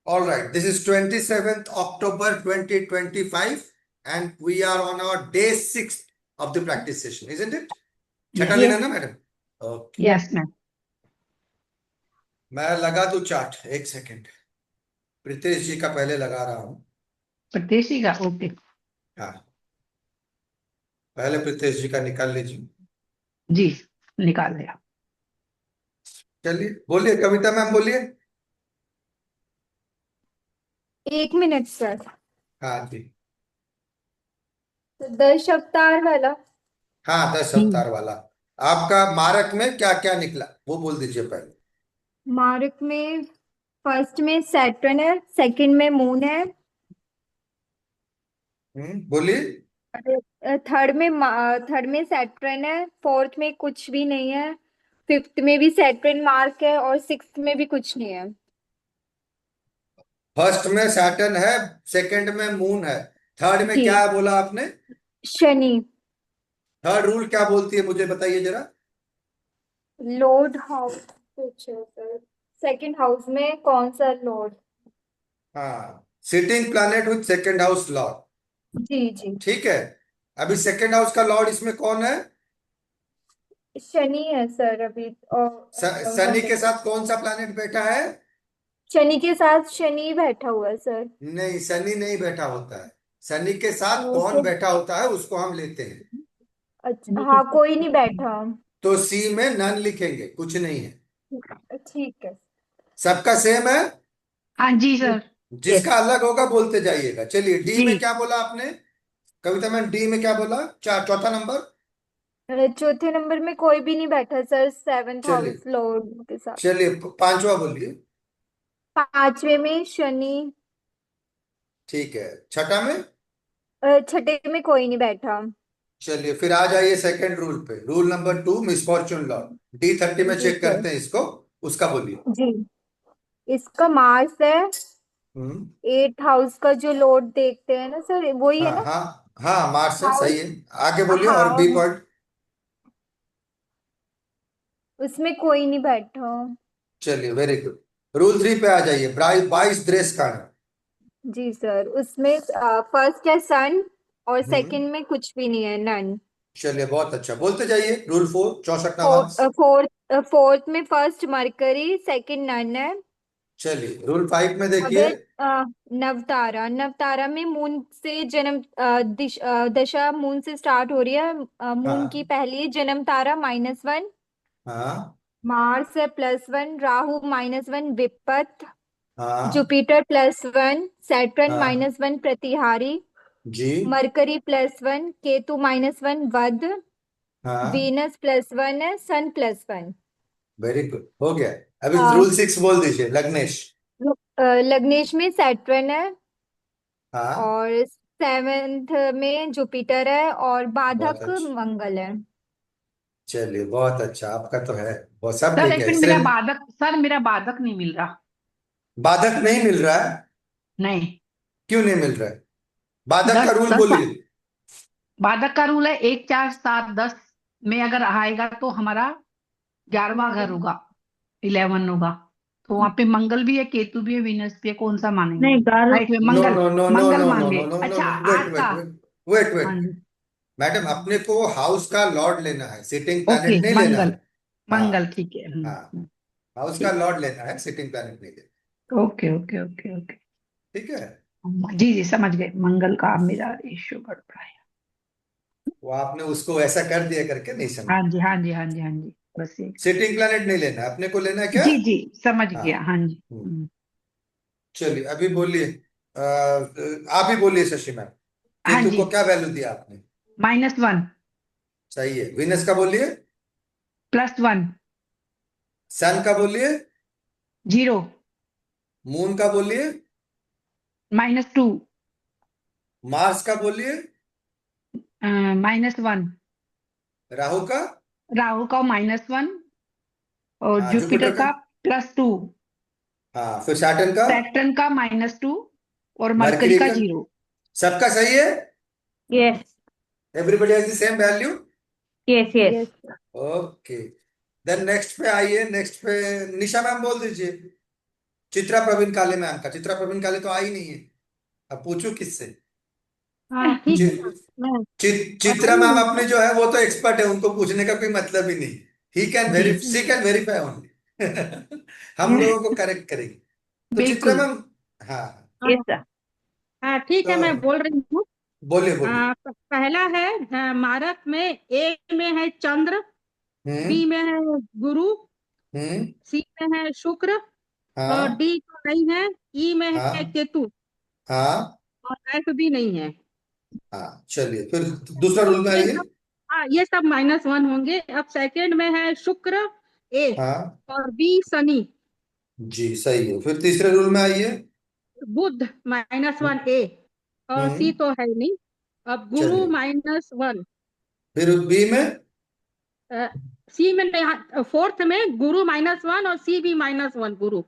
All right, this is 27th October 2025 and we are on our day 6 of the practice session, isn't it? छठा लेना ना madam? Okay. Yes ma'am. मैं लगा दूं chart, एक second. Pritesh जी का पहले लगा रहा हूं। प्रीतेश जी का, ओके। हाँ, पहले प्रीतेश जी का निकाल लीजिए। जी, निकाल लिया। चलिए बोलिए, कविता मैम बोलिए। 1 मिनट सर। हाँ जी। तो 10 अवतार वाला। हाँ, 10 अवतार वाला। आपका मारक में क्या क्या निकला वो बोल दीजिए पहले। मार्क में फर्स्ट में सैटर्न है, सेकंड में मून है, बोलिए। थर्ड में सैटर्न है, फोर्थ में कुछ भी नहीं है, फिफ्थ में भी सैटर्न मार्क है और सिक्स्थ में भी कुछ नहीं है। फर्स्ट में सैटर्न है, सेकंड में मून है, थर्ड में जी, क्या है बोला आपने? शनि। थर्ड रूल क्या बोलती है मुझे बताइए जरा। लॉर्ड हाउस कुछ है सर, सेकंड हाउस में कौन सा लॉर्ड? हाँ, sitting planet with second house lord. जी जी, ठीक है। अभी सेकंड हाउस का लॉर्ड इसमें कौन है? शनि है सर अभी। और शनि के साथ कौन सा प्लैनेट बैठा है? शनि के साथ शनि बैठा हुआ है सर। नहीं, शनि नहीं बैठा होता है। शनि के साथ कौन तो बैठा होता है उसको हम लेते हैं। अच्छा, हाँ कोई नहीं बैठा। तो सी में नन लिखेंगे, कुछ नहीं है। ठीक है। सबका सेम है। हाँ जी सर। जिसका अलग होगा बोलते जाइएगा। चलिए, डी जी, में क्या बोला आपने? कविता मैम, डी में क्या बोला? चौथा नंबर। चौथे नंबर में कोई भी नहीं बैठा सर, सेवेंथ चलिए, हाउस लॉर्ड के साथ। चलिए पांचवा बोलिए। पांचवे में शनि। ठीक है, छठा में? छठे में कोई नहीं बैठा। चलिए फिर आ जाइए सेकंड रूल पे। Rule number 2, misfortune law. D30 में जी चेक सर। करते हैं इसको। उसका बोलिए। जी, इसका मार्स है। हम्म। 8th हाउस का जो लॉर्ड देखते हैं ना सर, वही है हाँ ना? हाँ हाँ, मार्स है, सही हाउस, है। आगे बोलिए, और बी हाँ, पॉइंट। उसमें कोई नहीं बैठा। चलिए, वेरी गुड। रूल 3 पे आ जाइए। 22 द्रेस का है। जी सर, उसमें फर्स्ट है सन और हम्म। सेकंड में कुछ भी नहीं है, नन। चलिए, बहुत अच्छा, बोलते जाइए। रूल 4, 64 नवांश। फोर्थ में फर्स्ट मरकरी, सेकंड नन है। चलिए, रूल 5 में देखिए। अगर नवतारा, नवतारा में मून से जन्म दशा मून से स्टार्ट हो रही है। मून की हाँ पहली जन्म तारा -1। हाँ मार्स है +1, राहु -1 विपत, हाँ जुपिटर +1, सैटर्न हाँ -1 प्रतिहारी, जी। मरकरी +1, केतु -1 वध, हाँ, वीनस +1 है, सन +1। वेरी गुड, हो गया। अभी रूल 6 बोल दीजिए, लग्नेश। लग्नेश में सैटर्न है हाँ, और सेवेंथ में जुपिटर है और बहुत बाधक अच्छा। मंगल है। चलिए, बहुत अच्छा, आपका तो है। बहुत सब सर ठीक एक है मिनट, सिर्फ मेरा बाधक नहीं मिल रहा। बाधक नहीं मिल रहा है। नहीं। क्यों नहीं मिल रहा है? बाधक का 10 रूल 10 बोलिए। बाधक का रूल है 1 4 7 10 में अगर आएगा तो हमारा 11वां घर होगा, 11 होगा। तो वहां पे मंगल भी है, केतु भी है, वीनस भी है, कौन सा मानेंगे? नहीं हाँ, एक मिनट, नो मंगल। नो नो नो मंगल नो नो मान नो गए। नो नो अच्छा, नो, वेट आज का। वेट वेट वेट हाँ वेट। जी। मैडम, अपने को हाउस का लॉर्ड लेना है, सिटिंग ओके, प्लैनेट नहीं लेना मंगल। है। मंगल हाँ ठीक है। हाँ, हाउस का ठीक। लॉर्ड लेना है, सिटिंग प्लैनेट नहीं लेना। Okay okay okay okay. ठीक है। जी जी, समझ गए। मंगल का मेरा रेशियो बढ़ रहा है। वो आपने उसको ऐसा कर दिया करके नहीं समझ। हाँ जी हाँ जी हाँ जी हाँ जी, बस ये। सिटिंग प्लैनेट नहीं लेना है, अपने को लेना है क्या? जी जी, समझ हाँ। गया। हाँ जी। हम्म। चलिए, अभी बोलिए। आप ही बोलिए शशि मैम। हाँ केतु जी, को क्या वैल्यू दिया आपने? -1, सही है। विनस का बोलिए। +1, सन का बोलिए। 0, मून का बोलिए। -2, मार्स का बोलिए। -1, राहु का। राहु का -1 और हाँ, जुपिटर जुपिटर का। का +2, हाँ, फिर सैटर्न का। सैटर्न का -2 और मरकरी मरकरी का का। 0। सबका सही है। Yes everybody has the same value. Yes yes. Yes. Okay. Then next पे आइए। नेक्स्ट पे निशा मैम बोल दीजिए। चित्रा प्रवीण काले मैम का। चित्रा प्रवीण काले तो आई नहीं है, अब पूछू किससे? हाँ ठीक है चि, मैं चित्रा मैम अपने जो है वो तो एक्सपर्ट है, उनको पूछने का कोई मतलब ही नहीं। ही कैन जी सी कैन वेरीफाई ओनली। हम लोगों को करेक्ट करेगी। तो चित्रा बिल्कुल। मैम, हाँ, यस सर। हाँ ठीक है, मैं तो बोल रही हूँ। बोलिए बोलिए। पहला है मारक में, ए में है चंद्र, बी हम्म में है गुरु, हम्म सी में है शुक्र, और हाँ डी तो नहीं है, ई में है हाँ केतु, हाँ और एफ भी नहीं है। हाँ, चलिए फिर दूसरा रूल में ये आइए। सब, हाँ ये सब -1 होंगे। अब सेकंड में है शुक्र, ए, हाँ और बी शनि, जी सही है। फिर तीसरे रूल में आइए। बुध -1 ए, और सी हम्म तो है ही नहीं। अब गुरु चलिए, -1, फिर बी में। सी में नहीं, फोर्थ में गुरु -1 और सी भी -1 गुरु।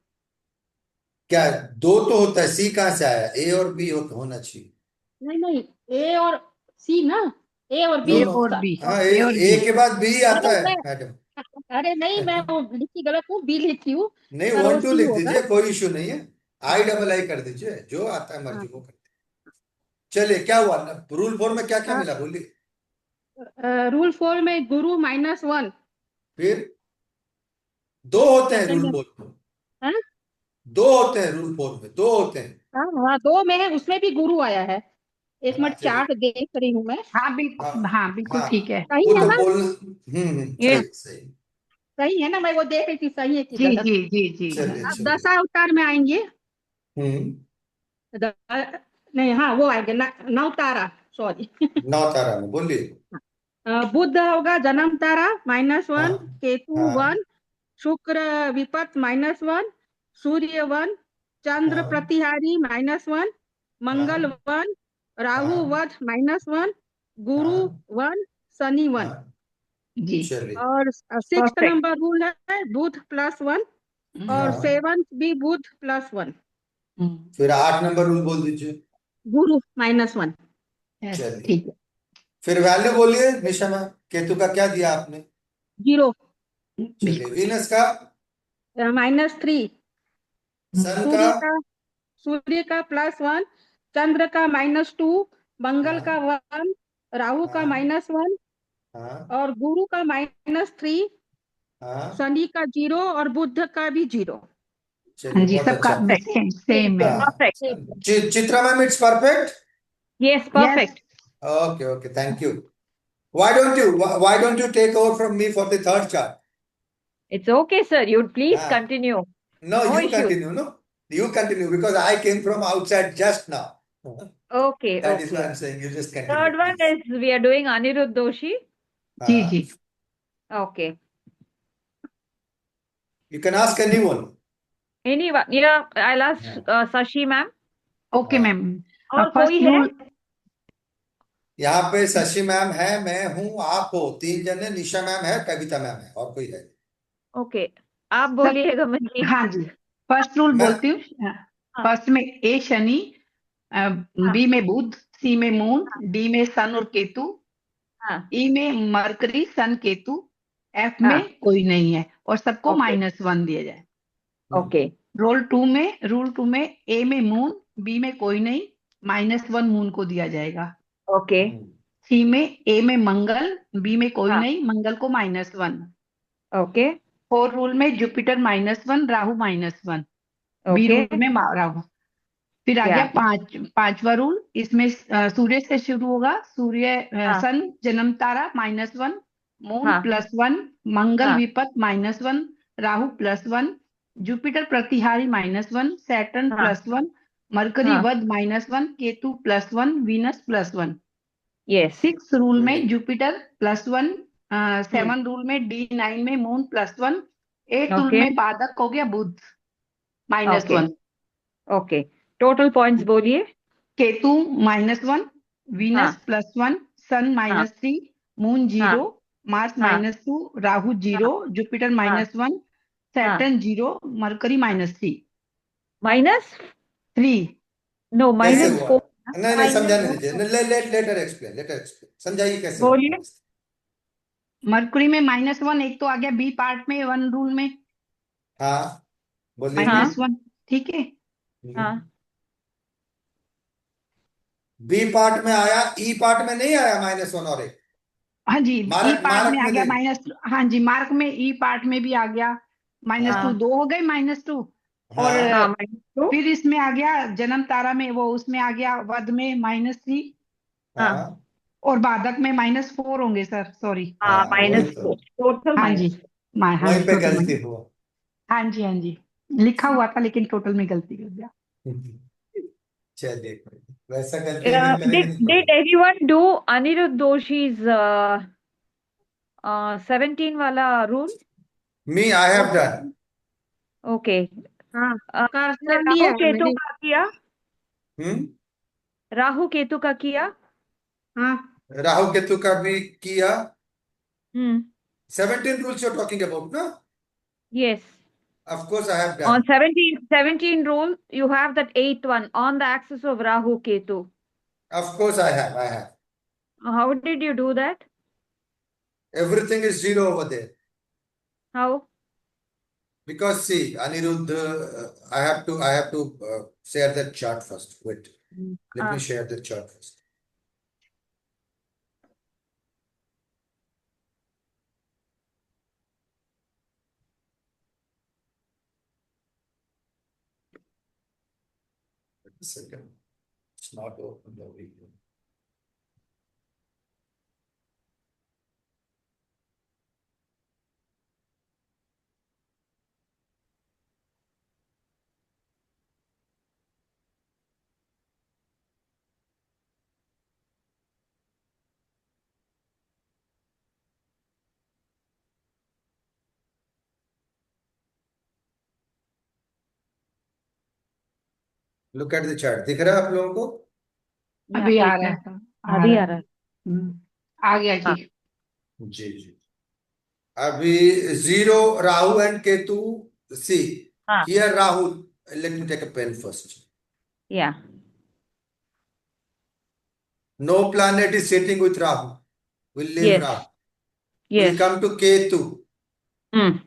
क्या दो तो होता है, सी कहाँ से आया? ए और बी होना चाहिए। नहीं नहीं, ए और सी ना, ए और नो बी ए नो, और बी, हाँ ए और बी। ए के बाद बी आता अरे है मैं मैडम। अरे नहीं, मैं वो लिखी गलत हूँ, बी लिखी हूँ, नहीं, पर वो 1 2 सी लिख होगा। दीजिए, कोई इशू नहीं है। आई हाँ डबल आई कर दीजिए, जो आता है हाँ। मर्जी वो कर दीजिए। चलिए, क्या हुआ? रूल 4 में क्या क्या मिला बोलिए। रूल 4 में गुरु -1। फिर दो होते हैं सेकंड रूल में 4 में। हाँ दो होते हैं रूल 4 में, दो होते हैं। हाँ हाँ, 2 में है, उसमें भी गुरु आया है। एक हाँ मिनट, चलिए। चार्ट देख रही हूँ मैं। हाँ हाँ बिल्कुल, हाँ बिल्कुल हाँ, ठीक है। सही वो है तो ना? बोल। ये सही सही। सही है ना? मैं वो देख रही थी, सही है कि जी गलत। जी जी जी। चलिए अब चलिए। दशावतार में आएंगे। हम्म द, नहीं, हाँ वो आएंगे नवतारा, सॉरी। नौ तारा में बोलिए। बुध होगा जन्म तारा हाँ -1, केतु हाँ 1, शुक्र विपत -1, सूर्य 1, चंद्र हाँ प्रतिहारी -1, मंगल हाँ 1, राहु हाँ वध -1, गुरु हाँ 1, शनि 1। हाँ, जी। चलिए। और 6th परफेक्ट। नंबर रूल है बुध +1, और हाँ, 7th भी बुध +1, फिर 8 नंबर रूल बोल दीजिए। गुरु -1। यस चलिए, ठीक है। फिर वैल्यू बोलिए निशा मैम। केतु का क्या दिया आपने? 0, चलिए, बिल्कुल। वीनस का, -3, सन का। सूर्य का सूर्य का +1, चंद्र का -2, मंगल का हाँ 1, राहु का हाँ -1, हाँ और गुरु का -3, हाँ, शनि का 0, और बुध का भी 0। हाँ चलिए जी, बहुत सबका अच्छा। सेम सेम है। हाँ, perfect. Chitra ma'am it's perfect. Yes yes. Perfect. Okay okay, thank you. Why don't you take over from me for the third chart? It's okay, sir. You please Ah, continue. no, No you issues. continue. No, you continue because I came from outside just now. Okay, That is why okay. I'm saying you just continue, Third one please. is we are doing Anirudh Doshi. जी हाँ, जी। Okay. you can ask anyone. Anyone? Yeah, I'll ask हाँ Sashi ma'am. Okay हाँ, ma'am. और first कोई है? Rule. यहाँ पे Shashi ma'am है, मैं हूँ, आप हो, 3 जने। निशा मैम है, कविता मैम है, और कोई है? Okay. आप सब। बोलिएगा मुझे। हाँ जी, फर्स्ट रूल मैं। बोलती हूँ। हाँ फर्स्ट में ए शनि, हाँ बी में बुध, सी में मून, डी में सन और केतु, हाँ ई में मरकरी सन केतु, एफ हाँ। में कोई नहीं है, और सबको Okay. -1 दिया जाए। Okay. रूल टू में ए में मून, बी में कोई नहीं, -1 मून को दिया जाएगा। Okay. सी में ए में मंगल, बी में कोई हाँ। नहीं, मंगल को -1। Okay. 4 रूल में Jupiter -1, Rahu -1। B Okay. Rule में राहु। फिर आ गया Yeah. पांचवा रूल। इसमें सूर्य से शुरू होगा। सूर्य हाँ सन जन्म तारा -1, मून हाँ +1, मंगल हाँ विपत -1, राहु +1, जुपिटर प्रतिहारी -1, सैटर्न हाँ +1, मरकरी हाँ। वध -1, केतु +1, वीनस +1। Yes. 6 रूल में जुपिटर +1, 7 रूल में D9 में मून +1, 8 रूल Okay. में बाधक हो गया बुध Okay. -1, Okay. Total points बोलिए। केतु -1, वीनस हाँ +1, सन हाँ -3, मून हाँ 0, मार्स हाँ -2, राहु 0, जुपिटर हाँ -1, हाँ। Saturn 0, mercury -3। माइनस? 3। नो, कैसे माइनस हुआ? 4। नहीं नहीं, माइनस समझाने दीजिए। लेटर एक्सप्लेन, समझाइए कैसे बोलिए। हुआ। मरकरी में -1, एक तो आ गया बी पार्ट में 1 रूल में हाँ बोलिए। हाँ -1। ठीक है। हाँ बी पार्ट में आया, ई पार्ट में नहीं आया -1 और 1। हाँ जी, ई मार्क पार्ट में मार्क आ में गया नहीं। -2। हाँ जी, मार्क में ई पार्ट में भी आ गया -2। हाँ। 2 हो गए -2। और हाँ हाँ -2 फिर इसमें आ गया जन्म तारा में, वो उसमें आ गया वध में -3। हाँ हाँ और बाधक में -4 होंगे सर, सॉरी। हाँ हाँ, वही -4 तो, टोटल हाँ जी, हाँ वहीं जी, पे टोटल गलती में। हुआ। हाँ जी, हाँ जी, लिखा हुआ था लेकिन टोटल में गलती कर दिया। चलिए, वैसा गलती फिर did करेंगे नहीं did पड़ेगा। anyone do Anirudh Doshi's 17 वाला rule? Me I have done. Okay. हाँ कर राहु लिया है केतु मैंने। का किया, हम्म, राहु केतु का किया। हाँ राहु केतु का भी किया। हम्म 17 rules you're talking about, no? Yes. Of course I have On done. 17 rule, you have that 8th one on the axis of Rahu Ketu. Of course I have. I have. How did you do that? Everything is zero over there. How? Because see, Anirudh, I have to share that chart first. Wait, let me share the chart first. Wait a second. It's not open the video. Look at the chart. दिख रहा है आप लोगों को? अभी आ एक रहा है मिनट, सर, अभी आ रहा है। आ गया जी। हाँ। जी जी। अभी zero Rahu and Ketu. See, हाँ here Rahu. Let me take a pen first. yeah No planet is sitting with Rahu. We'll leave yes Rahu. yes. We'll come to Ketu. Hmm.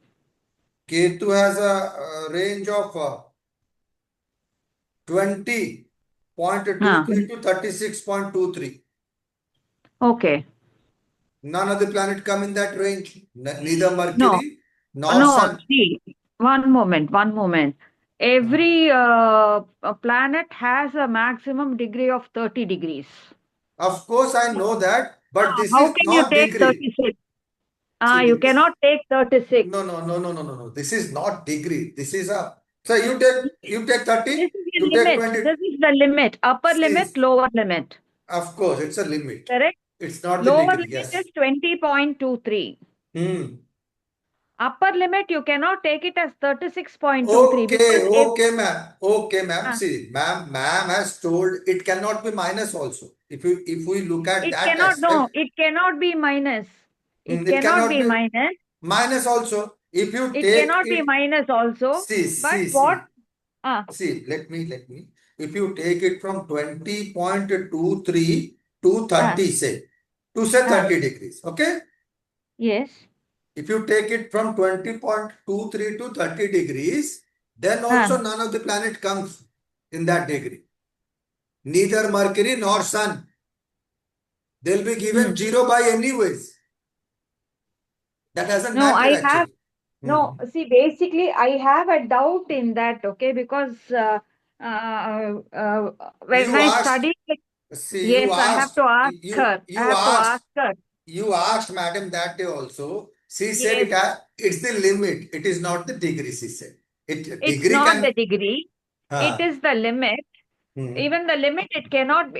Ketu has a range of 20.23 to 36.23. Okay. None of the planet come in that range. Neither No, Mercury nor no, Sun. see, one moment. Every planet has a maximum degree of 30 degrees. Of course, I know that, but this How is can you not take degree. 36? See, You this, cannot take 36. no. This is not degree. This is a. So you take 30, This is you the take limit. 20. This is the limit. Upper limit, See, lower limit. of course, it's a limit. Correct? It's not the Lower degree. limit Yes. is 20.23. Upper limit, you cannot take it as 36.23 because Okay, ma'am. Okay, ma'am. Ah. See, ma'am has told it cannot be minus also. If we look at it that cannot, no, aspect, it cannot be minus. It it cannot cannot be be minus. minus also. If you It take cannot be it, minus also. But what? see, let me. If you take it from 20.23 to 30, say 30 degrees, okay? Yes. If you take it from 20.23 to 30 degrees, then also none of the planet comes in that degree. Neither Mercury nor Sun. They'll be given 0 by anyways. That doesn't No, matter I actually. have, no, see, basically, I have a doubt in that, okay, because when You I asked, studied, see, yes, I have to ask her. I have to ask her. you asked madam that day also. She said Yes. it's the limit. It is not the degree, she said. It's Degree not can, the degree. It is the limit. Even the limit, it cannot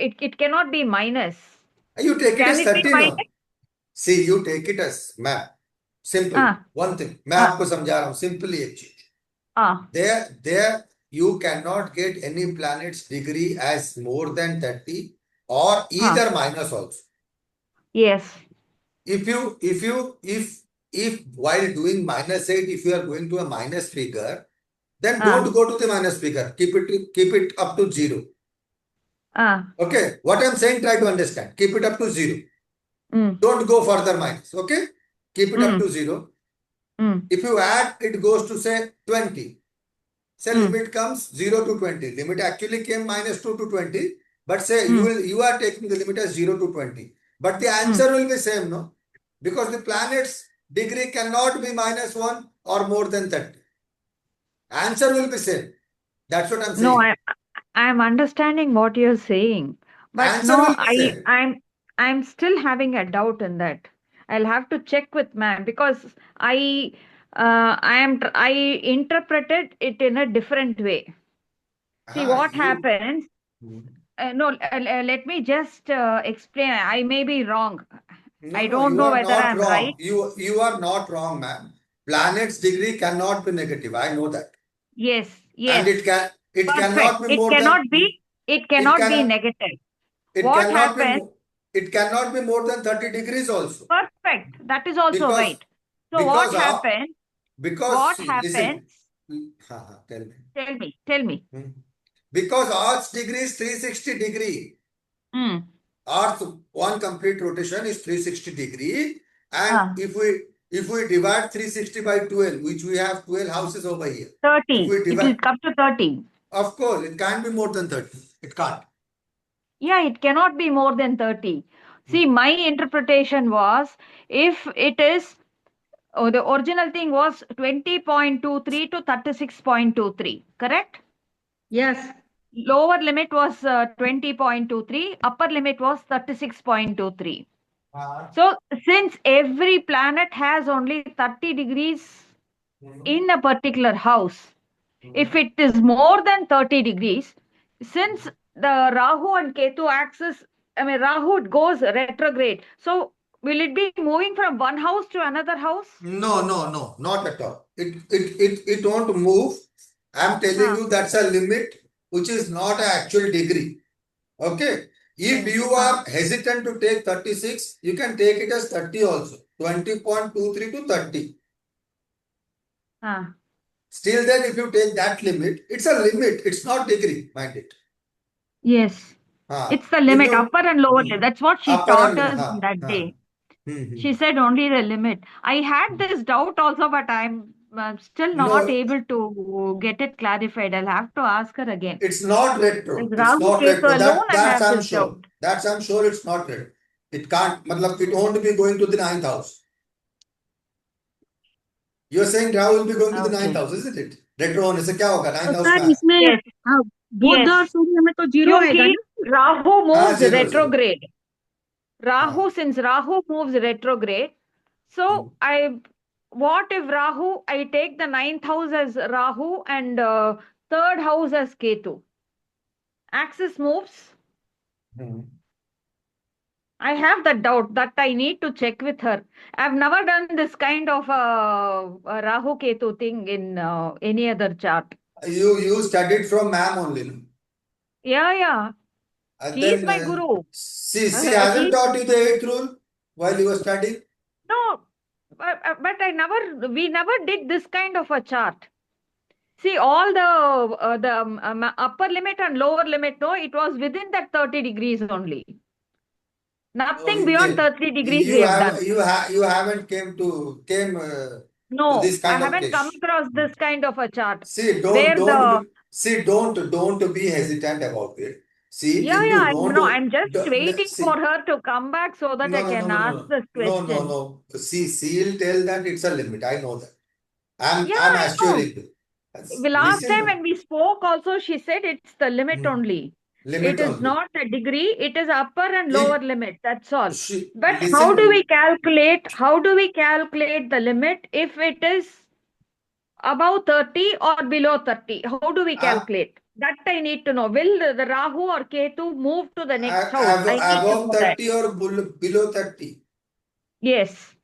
be minus. You take it Can as it be 30 minus? no. See, you take it as ma'am. Simple. One thing. मैं आपको समझा रहा हूँ. Simply एक चीज. There you cannot get any planet's degree as more than 30 or either minus also. Yes. If while doing -8, if you are going to a minus figure, then don't go to the minus figure. Keep it up to 0. Okay. What I'm saying, try to understand. Keep it up to 0. Don't go further minus. Okay. Keep it up to 0. If you add, it goes to say 20. say limit comes 0 to 20. Limit actually came -2 to 20, but say you are taking the limit as 0 to 20. But the answer will be same, no? Because the planet's degree cannot be -1 or more than 30. Answer will be same. That's what I'm saying. No, I'm understanding what you're saying, but Answer no, will be same. I'm still having a doubt in that. I'll have to check with ma'am because I I interpreted it in a different way. See what happens. No, let me just explain. I may be wrong. I don't you know are whether not I'm right. wrong. You are not wrong, ma'am. Planet's degree cannot be negative. I know that. Yes, And yes. it Perfect. cannot be It more cannot than be. It it cannot be can negative. it What cannot be happens? it cannot be more than 30 degrees also. Perfect. That is also Because right. So what because of happens? because What see, happens? listen. Tell me. Tell me. Tell me. Because Earth's degree is 360 degree. Hmm. Earth one complete rotation is 360 degree, and Ah. if we divide 360 by 12, which we have 12 houses over here. 30. If we It will divide, come to 30. of course, it can't be more than 30. It can't. Yeah, it cannot be more than 30. See, my interpretation was if it is, the original thing was 20.23 to 36.23, correct? Yes. Lower limit was 20.23, upper limit was 36.23. So, since every planet has only 30 degrees in a particular house, if it is more than 30 degrees, since the Rahu and Ketu axis, I mean, Rahu goes retrograde. So, will it be moving from one house to another house? No, not at all. It won't move. I'm telling you that's a limit which is not an actual degree. Okay. If you are hesitant to take 36, you can take it as 30 also. 20.23 to 30. Still then if you take that limit, it's a limit. It's not degree, mind it. Yes. It's the limit, upper and lower limit. That's what she taught us that day. She said only the limit. I had this doubt also, but I'm still not able to get it clarified. I'll have to ask her again. It's not retro. With It's Rahu not Ketu retro. alone, I That's have I'm this sure. doubt. That's I'm sure it's not retro. It can't, it won't be going to the 9th house. You're saying Rahu will be going to the 9th house, isn't it? Retro होने से क्या होगा 9th house sir में? इसमें बुध और सूर्य में तो zero आएगा क्योंकि ना Rahu moves zero, retrograde. Since Rahu moves retrograde, so what if Rahu, I take the 9th house as Rahu and 3rd house as Ketu. Axis moves. I have that doubt that I need to check with her. I've never done this kind of a Rahu Ketu thing in any other chart. You studied from ma'am only, no? Yeah. And He is my guru. She hasn't taught you the 8th rule while you were studying? No, but we never did this kind of a chart. See, all the upper limit and lower limit, no, it was within that 30 degrees only. Nothing beyond 30 degrees we have done. You haven't came to this kind I of haven't place. come across this kind of a chart. See, don't be hesitant about it. See, I'm just waiting for her to come back so that I can ask this question. No. See, she'll tell that it's a limit. I know that. I'm I assuring you. Last time when we spoke also, she said it's the limit only. It is not a degree, it is upper and lower limit. That's all. But how do we calculate the limit if it is above 30 or below 30? How do we calculate? That I need to know. Will the Rahu or Ketu move to the next house? Above 30 or below 30? Yes.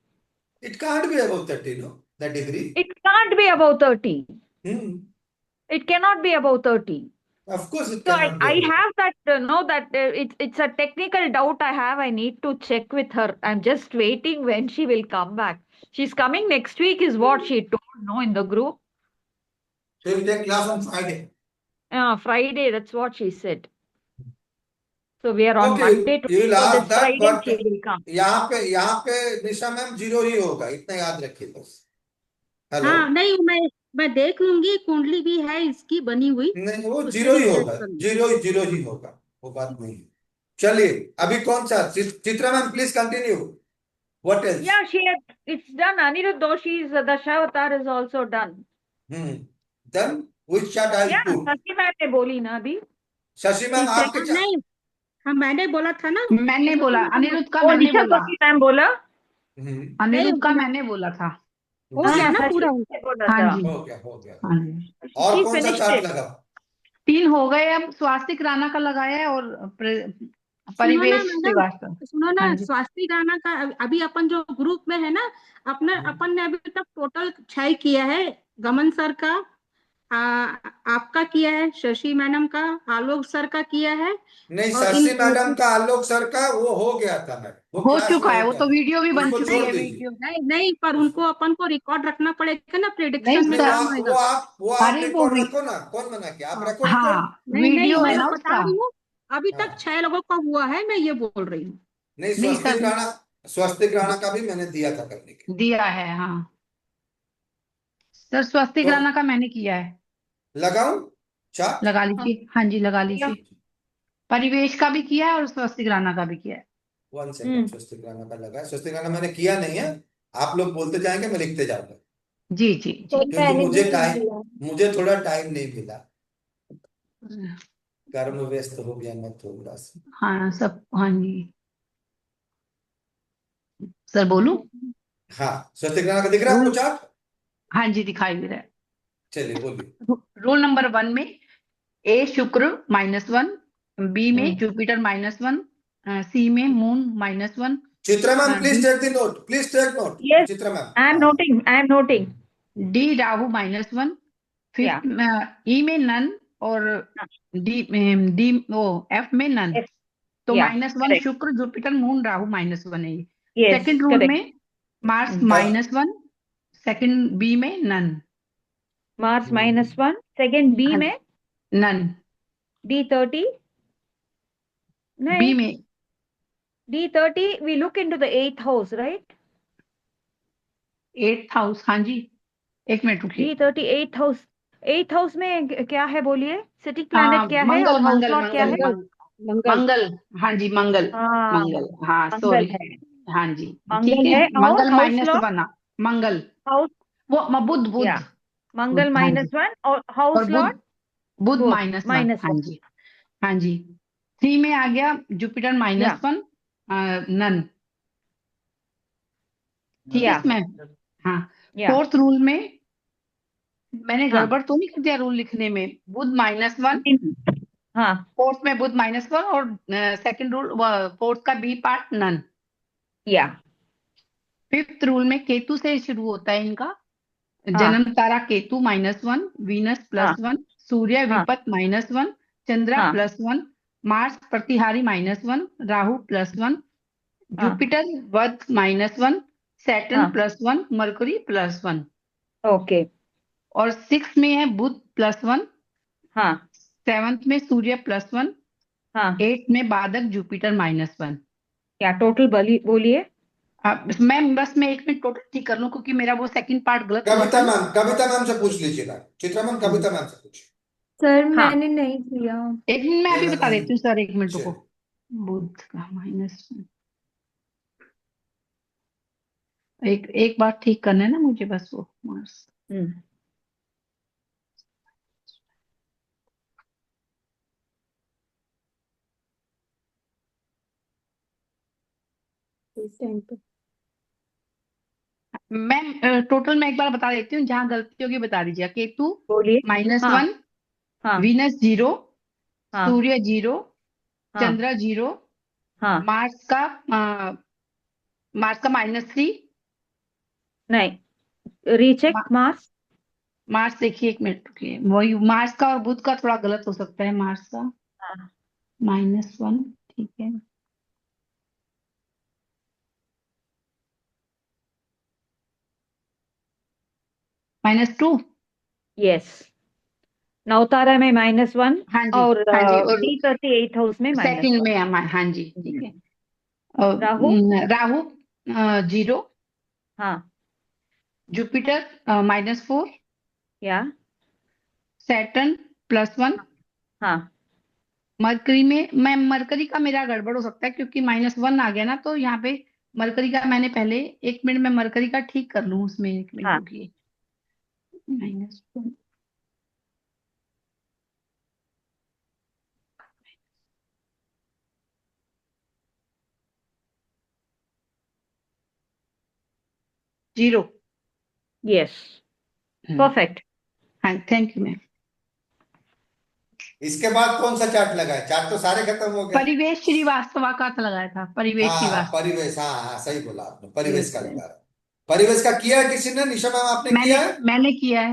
It can't be above 30, no? That degree? It can't be above 30. It cannot be above 30. Of course it So cannot be I above. have that, it's a technical doubt I have. I need to check with her. I'm just waiting when she will come back. She's coming next week is what she told, no, in the group. So you take class on Friday? Friday, that's what she said. So we are on Monday to you will ask that, Friday but she will come. यहाँ पे निशा ma'am 0 ही होगा, इतना याद रखिए बस. Hello? हाँ नहीं मैं देख लूंगी, कुंडली भी है इसकी बनी हुई, नहीं, वो उससे जीरो ही मैं चेक होगा, कर लूंगी। जीरो ही होगा, वो बात नहीं है। चलिए, अभी कौन सा Chitra ma'am, please continue. What else? Yeah, it's done. Anirudh Doshi's Dashavatar is also done. Then which chart I Yeah, put? Sasi ma'am ने बोली ना अभी. शशि मैम, She said, आपके चार्ट? नहीं, हाँ मैंने बोला था ना, मैंने इसको बोला, तो अनिरुद्ध का वो मैंने निशा बोला, Dossi मैम बोला. नहीं, अनिरुद्ध का मैं- मैंने बोला था। हो जी, गया ना शशि पूरा? ने बोला हाँ था. जी, हो गया। हाँ जी। और She कौन सा finished चार्ट it. लगा? 3 हो गए, अब स्वास्तिक राणा का लगाया है और सुनो ना परिवेश मैडम, श्रीवास्तव। सुनो ना, हाँ जी, स्वास्थ्य गाना का अभी अपन जो ग्रुप में है ना, अपन ने अभी तक टोटल 6 किया है। गमन सर का, आपका किया है, शशि मैडम का, आलोक सर का किया है, नहीं, और इन शशि मैडम का, आलोक सर का वो हो गया था मैम, वो हो क्लास में चुका है, हो वो गया तो था। वीडियो भी बन उसको चुकी छोड़ है, दीजिए। वीडियो। नहीं, पर उनको अपन को रिकॉर्ड रखना पड़ेगा ना, नहीं प्रिडिक्शन में नहीं, सर, काम आएगा। वो आप अरे वो रिकॉर्ड रखो ना, कौन मना किया, आप रखो रिकॉर्ड। हाँ, नहीं नहीं, वीडियो है मैं ना बता उसका। रही हूँ, अभी तक हाँ, 6 लोगों का हुआ है, मैं ये बोल रही हूँ। नहीं, नहीं सर, स्वस्तिक राणा का भी मैंने दिया था करने के। दिया है, हाँ सर, स्वास्तिक तो राणा का मैंने किया है। लगाऊं चार्ट? लगा लीजिए, हाँ जी, लगा लीजिए। परिवेश का भी किया है और स्वास्तिक राणा का भी किया है। 1 सेकंड, स्वस्तिक राणा का लगा है, स्वस्तिक राणा मैंने किया नहीं है। आप लोग बोलते जाएंगे, मैं लिखते जाऊंगा, जी जी तो जी। क्योंकि मैंने भी किया। मुझे थोड़ा टाइम नहीं मिला, कर्म व्यस्त हो गया मैं थोड़ा सा। हाँ सब, हाँ जी सर, बोलूं? हाँ, स्वस्तिक राणा का दिख रहा है आपको रूल, चार्ट? हाँ जी, दिखाई दे रहा है। चलिए बोलिए। रूल नंबर 1 में ए शुक्र -1, बी में जुपिटर -1, सी में moon -1, Chitra ma'am, please the take the note, please take note. Yes, Chitra ma'am, I am हाँ, noting. I am noting. The Rahu -1, Yeah. Fifth E में नन, और डी ओ एफ में none. Yes. तो Yeah. -1 Correct. Shukra Jupiter moon Rahu -1 है ये। Yes. Second rule Correct. में Mars और -1, second B में नन। Mars -1. Second B हाँ, में नन। D30. बी नहीं. में D30. We look into the 8th house, right? 8th house, हाँ जी, एक मिनट रुकिए। D30 8th house. 8th house में क्या है बोलिए? Sitting planet क्या है मंगल और house मंगल lord क्या है? मंगल मंगल, मंगल, हाँ जी, मंगल हाँ, मंगल, हाँ मंगल सॉरी, है. हाँ जी, ठीक मंगल है, है और मंगल house lord -1, मंगल, house. वो बुध बुध Yeah. मंगल बुध, हाँ जी, -1 और और house lord बुध बुध -1, हाँ -1. जी, हाँ जी। 3 में आ गया जुपिटर Yeah. -1, नन, ठीक है Yeah. इसमें, हाँ। Yeah. 4th रूल में मैंने हाँ. गड़बड़ तो नहीं कर दिया रूल लिखने में? बुध -1, हाँ. 4th में बुध -1, और सेकंड रूल 4th का B part none. Yeah. 5th rule में केतु से शुरू होता है इनका। हाँ. जन्म तारा केतु -1, वीनस हाँ. +1, सूर्य हाँ. विपत -1, चंद्रा हाँ. +1, मार्स प्रतिहारी -1, राहु +1, हाँ. जुपिटर वध -1, सैटर्न हाँ. +1, मरकरी +1, Okay. और 6 में है बुध +1, हाँ. 7th में सूर्य +1, हाँ. 8th में बाधक जुपिटर -1। क्या टोटल बोलिए? मैं बस मैं 1 मिनट टोटल ठीक कर लूं, क्योंकि मेरा वो सेकंड पार्ट गलत हुआ था ना। कविता मैम से पूछ लीजिएगा। चित्रा मैम, कविता मैम से पूछिए। सर हाँ. मैंने नहीं किया। 1 मिनट मैं अभी नहीं, बता नहीं, देती हूँ सर, 1 मिनट रुको। चलिए। बुध का -1, एक बार ठीक करना है ना मुझे, बस वो मार्स। इस टाइम पे मैं टोटल मैं एक बार बता देती हूँ, जहां गलती होगी बता दीजिएगा। केतु बोलिए. -1, हाँ. हाँ. वीनस 0, हाँ. सूर्य 0, हाँ. चंद्र 0, हाँ. मार्स का -3, नहीं. Recheck Mars. मार्स देखिए, 1 मिनट रुकिए, वही मार्स का और बुध का थोड़ा गलत हो सकता है, मार्स का हाँ. -1, ठीक है। -2, यस. नवतारा में -1 हाँ जी, और हाँ जी, और D30 8th हाउस में सेकंड -1. में हाँ जी, ठीक है। और राहु. राहु 0, हाँ. जुपिटर -4, या सैटर्न +1। हाँ मरकरी में, मैं मरकरी का मेरा गड़बड़ हो सकता है क्योंकि -1 आ गया ना, तो यहाँ पे मरकरी का मैंने पहले 1 मिनट में मरकरी का ठीक कर लूं, उसमें 1 मिनट हाँ रुकिए। -1 0। Yes perfect. हाँ, थैंक यू मैम। इसके बाद कौन सा चार्ट लगा है? चार्ट तो सारे खत्म हो गए। परिवेश श्रीवास्तव का तो लगाया था, परिवेश हाँ, श्रीवास्तव। परिवेश, हाँ हाँ, सही बोला आपने, परिवेश यस का मैम। लगा है। परिवेश का किया है किसी ने? निशा मैम आपने मैंने किया है? मैंने किया है।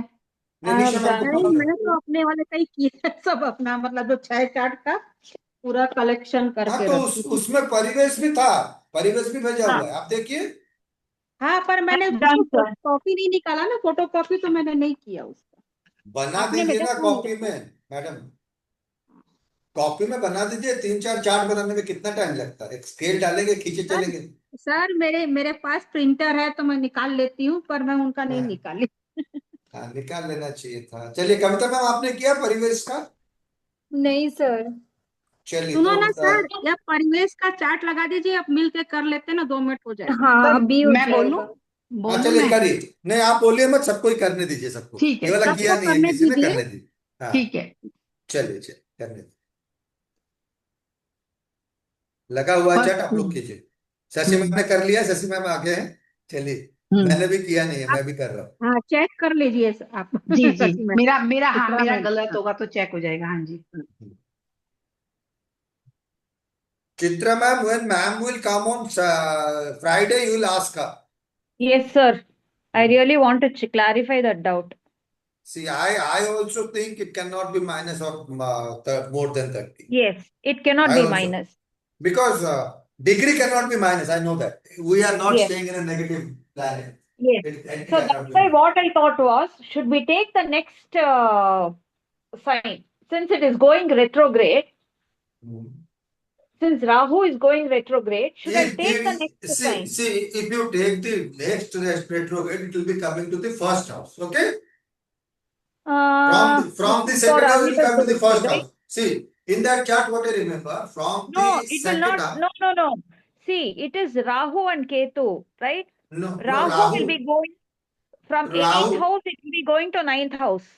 नहीं, निशा मैम को नहीं, पूछना। मैं तो अपने वाले का ही किया है, सब अपना मतलब जो 6 चार्ट का पूरा कलेक्शन हाँ, करके तो रखी हूँ। उसमें परिवेश भी था, परिवेश भी भेजा हाँ हुआ है, आप देखिए। हाँ, पर मैंने डन उसको सर। कॉपी नहीं निकाला ना, फोटो कॉपी तो मैंने नहीं किया उसका। बना आपने दीजिए भेजा ना था कॉपी मुझे। में, मैडम। कॉपी में बना दीजिए, 3-4 चार्ट बनाने में कितना टाइम लगता है? एक स्केल डालेंगे, खींचे सर चलेंगे। सर मेरे पास प्रिंटर है तो मैं निकाल लेती हूँ, पर मैं उनका नहीं हाँ निकाली। हाँ, निकाल लेना चाहिए था। चलिए, कविता मैम आपने किया परिवेश का? नहीं सर। चलिए सुनो तो ना सर, या परिवेश का चार्ट लगा दीजिए, अब मिल के कर लेते हैं ना, 2 मिनट हो जाएगा। हाँ, सर अभी हो मैं बोलूं जाएगा। हाँ, बोलूं चलिए मैं? करिए। नहीं, आप बोलिए मत, सबको ही करने दीजिए, सबको। ठीक ये है, वाला ठीक किया सबको है, नहीं है करने किसी ने, दीजिए। करने दी। हाँ, ठीक है। चलिए चलिए, करने दी। लगा हुआ है फर्स्ट। चैट, आप लोग कीजिए। शशि मैम हम्म ने कर लिया, शशि मैम आगे हैं। चलिए, हम्म मैंने भी किया नहीं है, आप मैं भी कर रहा हूँ। हाँ, चेक कर लीजिए आप। जी जी। सची में मेरा मेरा हाँ, कितना मेरा है। गलत हाँ। होगा तो चेक हो जाएगा। हाँ जी। Chitra ma'am, when ma'am will come on Friday, you will ask her. Yes sir, I really want to clarify that doubt. See, I also think it cannot be minus or more than 30. Yes, it cannot I be also, minus. because degree cannot be minus, I know that. We are not Yes, staying in a negative planet. yes. It So that's cannot be why minus. what I thought was, should we take the next sign? Since it is going retrograde, Hmm. since Rahu is going retrograde, should I take the next See, sign? see, if you take the next retrograde, it will be coming to the first house. Okay? From the For second house, it will come to the Amrita, first right? house. See, in that chart, what I remember, from No, the it will second not. house, No, no, no. See, it is Rahu and Ketu, right? no, no, Rahu will be going from 8th Rahu, house, it will be going to 9th house.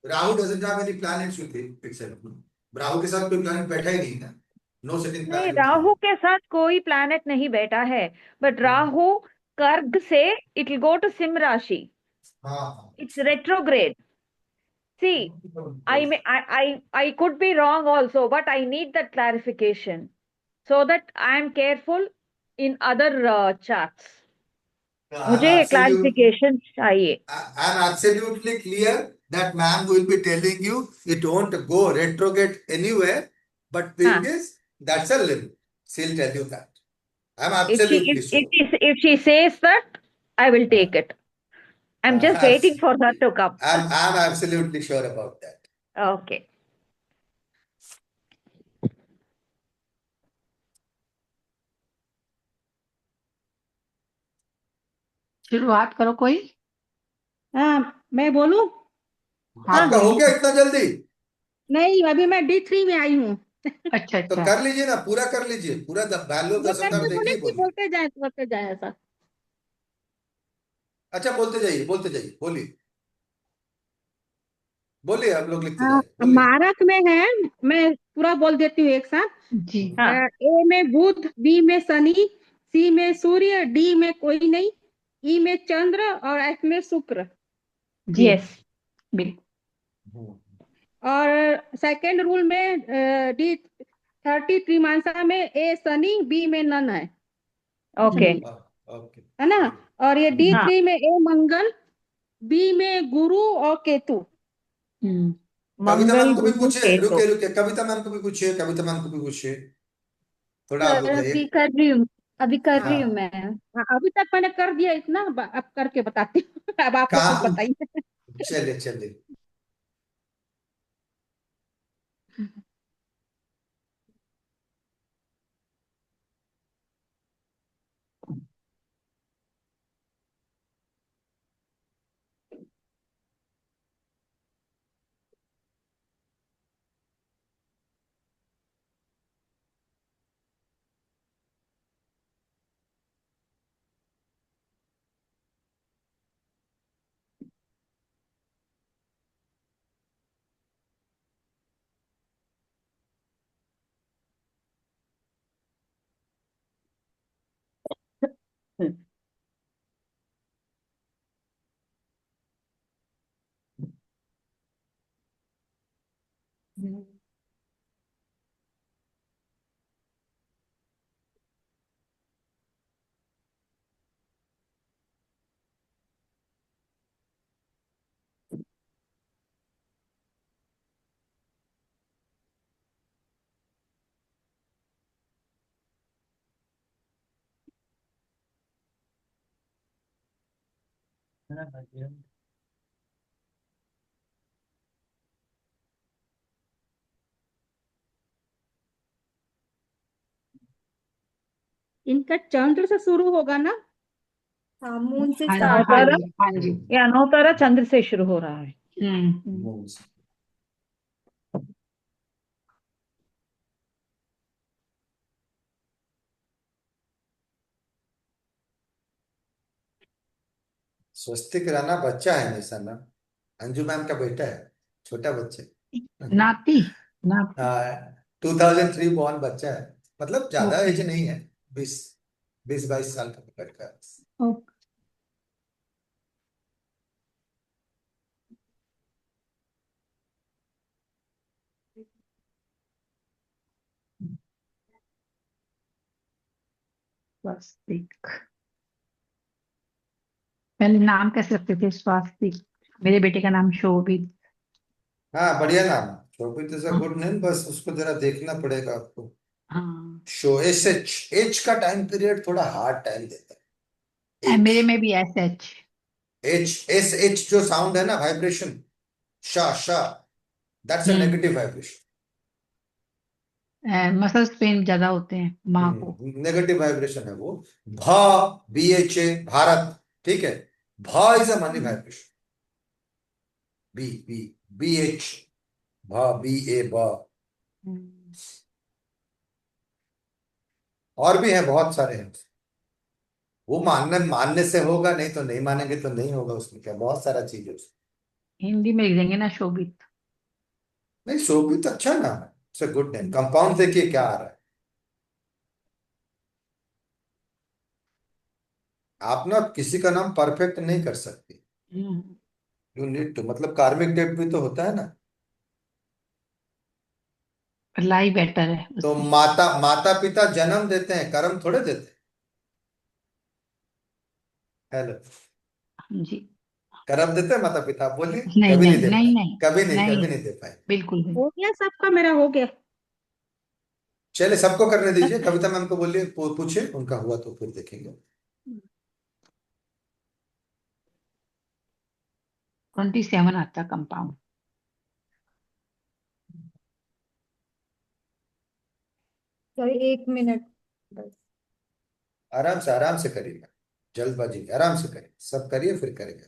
Rahu doesn't have any planets with him itself. Rahu के साथ कोई planet बैठा ही नहीं था. No sitting नहीं, planet with Rahu Rahu. के साथ कोई प्लैनेट नहीं बैठा है, बट हाँ राहु कर्क से it will go to Simha rashi. हाँ. It's retrograde. See, I could be wrong also, but I need that clarification so that I am careful in other charts. मुझे clarification चाहिए. I'm absolutely clear that ma'am will be telling you it won't go retrograde anywhere. But thing हाँ. is, that's a limit. She'll tell you that. I'm If she absolutely sure. if she says that, I will take it. I'm just waiting for that to come. I'm absolutely sure about that. Okay. शुरुआत करो कोई। हाँ, मैं बोलूं? हाँ आपका हो गया बोलिए। इतना जल्दी? नहीं, अभी मैं D3 में आई हूँ। अच्छा तो अच्छा। कर लीजिए ना, पूरा कर लीजिए, पूरा वैल्यू वो 10,000 कैसे बोले देखिए, कि बोलिए। बोलते जाए ऐसा। अच्छा, बोलते जाइए, बोलते जाइए, बोलिए। बोलिए, हम लोग लिखते हाँ, जाए, बोलिए। मारक में है, मैं पूरा बोल देती हूँ एक साथ। जी। हाँ. ए में बुध, बी में शनि, सी में सूर्य, डी में कोई नहीं, ई में चंद्र और एफ में शुक्र। जी Yes. बिल्कुल। और सेकंड रूल में D30 त्रिमांसा में ए शनि, बी में नन है। Okay. ओके. है ना? और ये हाँ. D3 में ए मंगल, बी में गुरु और केतु। कविता मैम मंगल को भी गुरु पूछिए, केतु. रुके रुके, कविता मैम को भी पूछिए, कविता मैम को भी पूछिए। थोड़ा आप सर रुक अभी जाइए। कर रही हूँ, अभी कर रही हूँ हाँ. मैं। हाँ, अभी तक मैंने कर दिया इतना, अब करके बताती हूँ। अब आप लोग कुछ कहाँ? बताइए। चलिए चलिए. इनका चंद्र से शुरू होगा ना? हाँ मून से हाँ स्टार्ट हाँ नवतारा जी हाँ जी। या नवतारा चंद्र से शुरू हो रहा है। स्वस्तिक राणा बच्चा है हमेशा ना, अंजू मैम का बेटा है, छोटा बच्चा है। नाती नाती। हाँ, 2003 बॉर्न बच्चा है, मतलब ज्यादा ओके एज नहीं है, 20-22 साल का लड़का है। ओके। स्वास्तिक, पहले नाम कैसे रखते थे स्वास्तिक? मेरे बेटे का नाम शोभित। हाँ बढ़िया नाम है, शोभित इज अ हाँ गुड नेम, बस उसको जरा देखना पड़ेगा आपको। हाँ। शो एच का टाइम पीरियड थोड़ा हार्ड टाइम देता है। एच मेरे में भी SH। एच जो साउंड है ना, वाइब्रेशन, शा शा, that's a negative vibration. Muscles pain ज्यादा होते हैं माँ को। नेगेटिव वाइब्रेशन है वो। भा, BHA, भारत, ठीक है। भा is a money vibration. B B BH, भा, BA, बा। और भी है, बहुत सारे हैं। वो मानने मानने से होगा, नहीं तो नहीं मानेंगे तो नहीं होगा, उसमें क्या, बहुत सारा चीज है उसमें। हिंदी में लिख देंगे ना शोभित। नहीं, शोभित तो अच्छा नाम है, इट्स गुड नेम। कंपाउंड देखिए क्या आ रहा है। आप ना किसी का नाम परफेक्ट नहीं कर सकते, यू नीड टू, मतलब कार्मिक डेट भी तो होता है ना। लाई बेटर है तो उसमें। माता माता पिता जन्म देते हैं, कर्म थोड़े देते हैं। हेलो, हाँ जी। कर्म देते हैं माता पिता? आप बोलिए, नहीं कभी नहीं नहीं दे नहीं पाए, नहीं कभी नहीं, नहीं दे पाए। बिल्कुल नहीं। हो गया सबका, मेरा हो गया। चलिए सबको करने दीजिए, कविता मैम को बोलिए, पूछिए, उनका हुआ तो फिर देखेंगे। 27 आता कंपाउंड। सॉरी 1 मिनट बस। आराम से करिएगा, जल्दबाजी नहीं, आराम से करिए, सब करिए फिर करेंगे।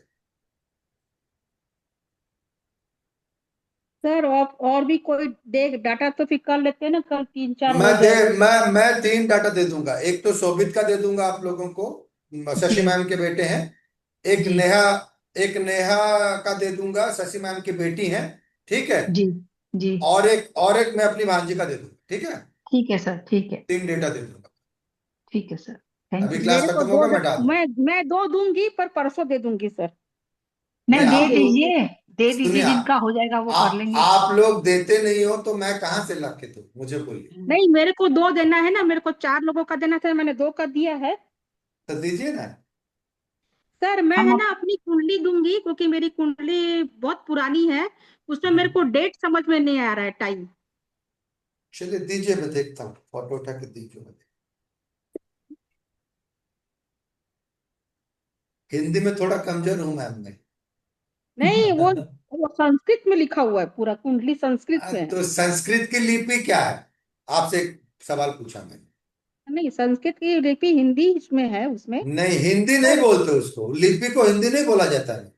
सर आप और भी कोई देख डाटा तो फिर कर लेते हैं ना, कल 3-4 मैं हो दे जाएगा। मैं 3 डाटा दे दूंगा। एक तो शोभित का दे दूंगा आप लोगों को, शशि जी मैम के बेटे हैं। एक जी नेहा, एक नेहा का दे दूंगा, शशि मैम की बेटी है, ठीक है। जी जी। और एक मैं अपनी भांजी का दे दूंगा, ठीक है। ठीक है सर, ठीक है। 3 डेटा दे दूंगा। ठीक है सर। थैंक अभी यू क्लास सर। मेरे को खत्म दो होगा, मैं डाल दूंगा। मैं 2 दूंगी, पर परसों दे दूंगी सर। नहीं, नहीं, दे आप लोग दीजिए। दे सुनिए, दीजिए, जिनका हो जाएगा वो कर लेंगे। आप लोग देते नहीं हो तो मैं कहाँ से ला के दूं, मुझे बोलिए। नहीं, मेरे को 2 देना है ना, मेरे को 4 लोगों का देना था, मैंने 2 का दिया है। तो दीजिए ना। सर मैं हम है अब ना अपनी कुंडली दूंगी, क्योंकि मेरी कुंडली बहुत पुरानी है, उसमें मेरे हम्म, को डेट समझ में नहीं आ रहा है, टाइम। चलिए दीजिए, मैं देखता हूँ, फोटो उठा के दीजिए मुझे। हिंदी में थोड़ा कमजोर हूं मैम मैं। नहीं, वो संस्कृत में लिखा हुआ है, पूरा कुंडली संस्कृत में है। तो संस्कृत की लिपि क्या है? आपसे एक सवाल पूछा मैंने। नहीं, संस्कृत की लिपि हिंदी इसमें है, उसमें। नहीं, हिंदी नहीं और बोलते उसको, लिपि को हिंदी नहीं बोला जाता है,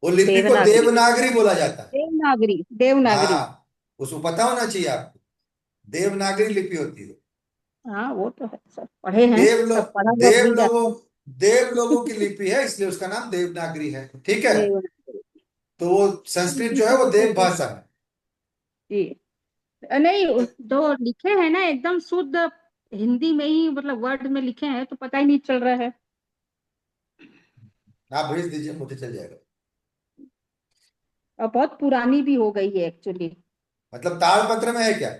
वो लिपि को देवनागरी। देवनागरी बोला जाता है। देवनागरी, देवनागरी। हाँ, उसको पता होना चाहिए आपको, देवनागरी लिपि होती है। हाँ वो तो है सर, पढ़े हैं, देव सब लोग पढ़ा लोग देव भी लोगों जाते देव लोगों की लिपि है, इसलिए उसका नाम देवनागरी है, ठीक है। हैं। तो वो संस्कृत जो है वो देव भाषा है। जी। नहीं, जो लिखे हैं ना एकदम शुद्ध हिंदी में ही, मतलब वर्ड में लिखे हैं, तो पता ही नहीं चल रहा है। आप भेज दीजिए, मुझे चल जाएगा। और बहुत पुरानी भी हो गई है एक्चुअली। मतलब ताड़पत्र में है क्या?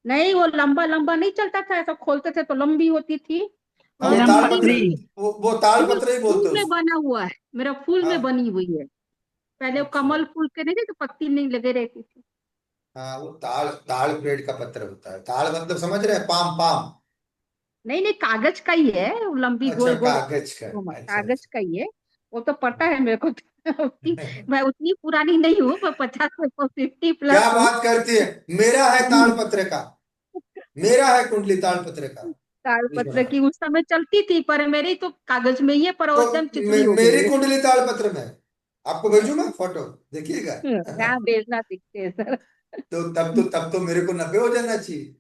नहीं, वो लंबा लंबा नहीं चलता था, ऐसा खोलते थे तो लंबी होती थी। हाँ, और वो पत्ती ताड़पत्र, लंपत्री। नहीं, वो वो ताड़पत्र ही बोलते फूल हैं में उसको। बना हुआ है, मेरा फूल में हाँ, बनी हुई है। पहले वो अच्छा। कमल फूल के नहीं थे तो पत्ती नहीं लगे रहती थी। हाँ, वो ताड़ ताड़ पेड़ का पत्र होता है। ताड़ मतलब समझ रहे हैं, पाम पाम। नहीं नहीं, कागज का ही है, वो लंबी अच्छा, गोल गोल। कागज का। वो अच्छा कागज अच्छा। का ही है। वो तो पता है मेरे को मैं उतनी पुरानी नहीं हूँ, मैं 50 50 क्या प्लस हूँ। बात करती है, मेरा है ताड़पत्र का, मेरा है कुंडली ताड़पत्र का। ताड़पत्र की उस समय चलती थी, पर मेरी तो कागज में ही है, पर वो तो एकदम चिकनी हो मेरी गई है। कुंडली ताड़पत्र में है। आपको भेजू मैं फोटो, देखिएगा। क्या भेजना सीखते हैं सर। तो तब तो मेरे को 90 हो जाना चाहिए।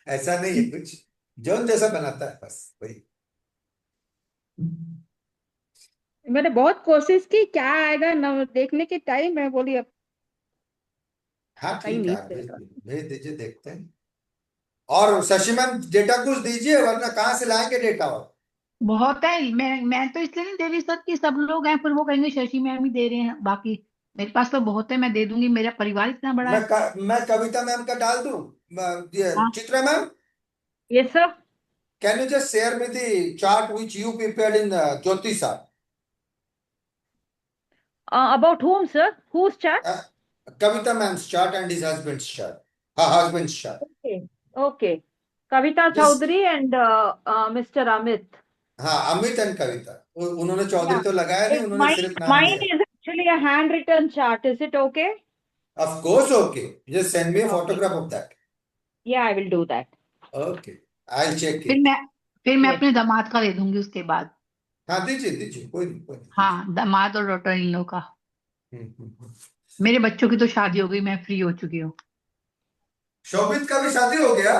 ऐसा नहीं है कुछ, जौन जैसा बनाता है बस वही। मैंने बहुत कोशिश की, क्या आएगा न देखने की टाइम है, बोली अब हाँ टाइम ठीक है, नहीं आप चलेगा। भेज दीजिए, देखते हैं। और शशि मैम डेटा कुछ दीजिए, वरना कहाँ से लाएंगे डेटा? और बहुत है, मैं तो इसलिए नहीं दे रही सर कि सब लोग हैं फिर वो कहेंगे शशि मैम ही दे रहे हैं, बाकी मेरे पास तो बहुत है, मैं दे दूंगी, मेरा परिवार इतना बड़ा है। मैं कविता मैम का डाल दूं? ये हाँ। Chitra ma'am, Yes, sir. can you just share me the chart which you prepared in Jyotisha? About whom, sir? Whose chat? Uh, Kavita ma'am's chart and his husband's chart. Her husband's chart. Okay. Okay. Kavita Just Chaudhary and Mr. Amit. हाँ, Amit and कविता। उन्होंने Chaudhary Yeah. तो लगाया नहीं, उन्होंने Mine, सिर्फ नाम mine दिया। is actually a handwritten chart. Is it okay? Of course, okay. Just send me a Okay. photograph of that. Yeah, I will do that. Okay, I'll check फिर it. मैं फिर मैं Yes. अपने दामाद का दे दूंगी उसके बाद। हाँ, दीजिए दीजिए, कोई नहीं कोई नहीं, दीजिए। हाँ, दामाद और डॉटर इन लोग का। हम्म, हम्म, हम्म। मेरे बच्चों की तो शादी हो गई, मैं फ्री हो चुकी हूँ। शोभित का भी शादी हो गया?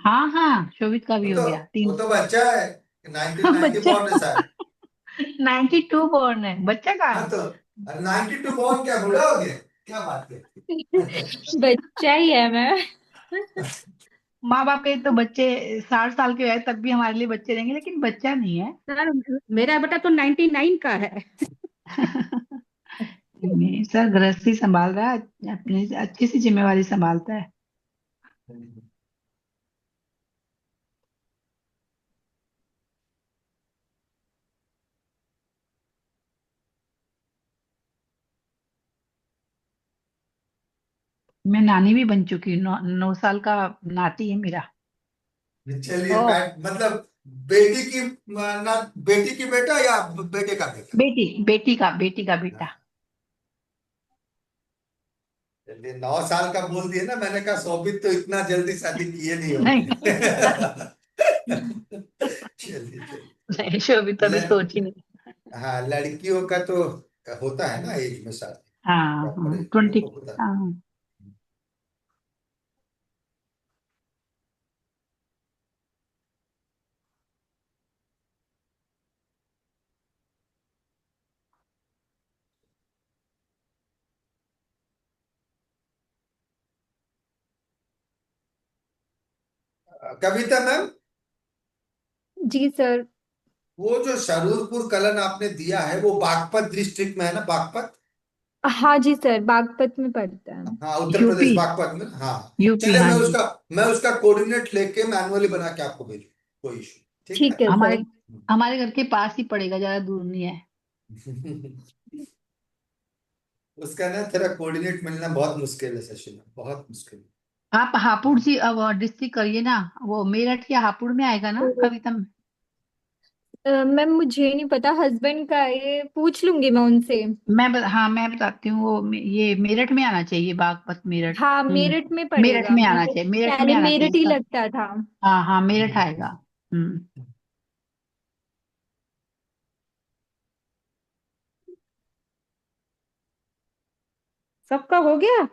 हाँ हाँ, शोभित का भी वो हो तो गया, वो 3। तो बच्चा है, 1990 बच्चा बॉर्न है शायद। 92 born है, बच्चा कहाँ हाँ है? तो 92 बॉर्न क्या बूढ़ा हो गया? क्या बात है? बच्चा ही है मैं। माँ बाप के तो बच्चे 60 साल के हुए तब भी हमारे लिए बच्चे रहेंगे, लेकिन बच्चा नहीं है। सर, मेरा बेटा तो 99 का है। नहीं सर, गृहस्थी संभाल रहा है, अपनी अच्छी सी जिम्मेवारी संभालता है। मैं नानी भी बन चुकी हूँ, 9 साल का नाती है मेरा। चलिए, Oh, मतलब बेटी की ना, बेटी की बेटा या बेटे का बेटा? बेटी का बेटा। हाँ, चलिए, 9 साल का बोल दिए ना, मैंने कहा शोभित तो इतना जल्दी शादी किए नहीं नहीं। होंगे। चलिए चलिए। नहीं, शोभित अभी ल- सोच ही नहीं। हाँ, लड़कियों का तो होता है ना एज में शादी, हाँ प्रॉपर हाँ, एज में 20। तो होता है। हाँ। कविता मैम, जी सर। वो जो शरूरपुर कलन आपने दिया है, वो बागपत डिस्ट्रिक्ट में है ना, बागपत? हाँ जी सर, बागपत में पड़ता है। हाँ, उत्तर यूपी। प्रदेश बागपत में, हाँ। यूपी, चलिए, हाँ जी। मैं उसका कोऑर्डिनेट लेके मैनुअली बना के आपको भेजू, कोई इशू, ठीक है। ठीक है हमारे सर। हमारे घर के पास ही पड़ेगा, ज्यादा दूर नहीं है। उसका ना तेरा कोऑर्डिनेट मिलना बहुत मुश्किल है शशि मैम, बहुत मुश्किल आप हापुड़ जी अब डिस्ट्रिक्ट करिए ना, वो मेरठ या हापुड़ में आएगा ना तो कविता में। मैम मुझे नहीं पता, हस्बैंड का है, ये पूछ लूंगी मैं उनसे। हाँ मैं बताती हूँ, ये मेरठ में आना चाहिए, बागपत मेरठ। हाँ, हम्म। मेरठ में मेरठ पड़ेगा, में आना मुझे चाहिए, मेरठ में पहले आना चाहिए मेरठ ही इसका। लगता था। हाँ हाँ, मेरठ है। आएगा। हम्म। सबका हो गया।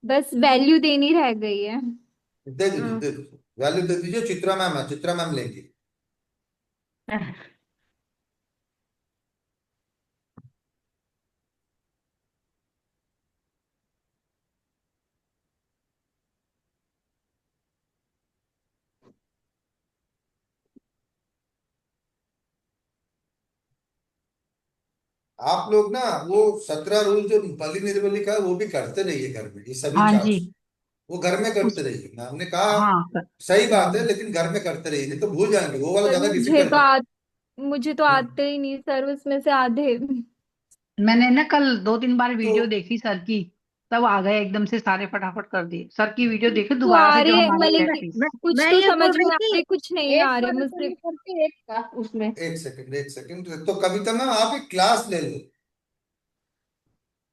बस वैल्यू देनी रह गई है। दे दीजिए, हाँ। दे दीजिए, वैल्यू दे दीजिए। चित्रा मैम है, चित्रा मैम लेंगी। आप लोग ना वो 17 रूल जो बलि निर्बली का है, वो भी करते रहिए घर में, ये सभी हाँ जी। चार्ट्स वो घर में उस करते रहिए। मैं हमने कहा हाँ सही बात है, लेकिन घर में करते रहिए, नहीं तो भूल जाएंगे, वो वाला सर ज्यादा डिफिकल्ट है। मुझे तो हम्म। आते ही नहीं सर, उसमें से आधे। मैंने ना कल 2-3 बार तो वीडियो देखी सर की, तब आ गए एकदम से सारे, फटाफट कर दिए सर की वीडियो देखो तो दोबारा आ से जो रहे हमारी मतलब मैं कि प्रैक्टिस। कुछ मैं तो ये समझ बोल में रही आ थी, रहे, कुछ नहीं एक आ रहे वाला को मुझसे। लेकर के एक का उसमें। एक सेकंड, एक सेकंड, तो कविता मैम आप एक क्लास ले लो।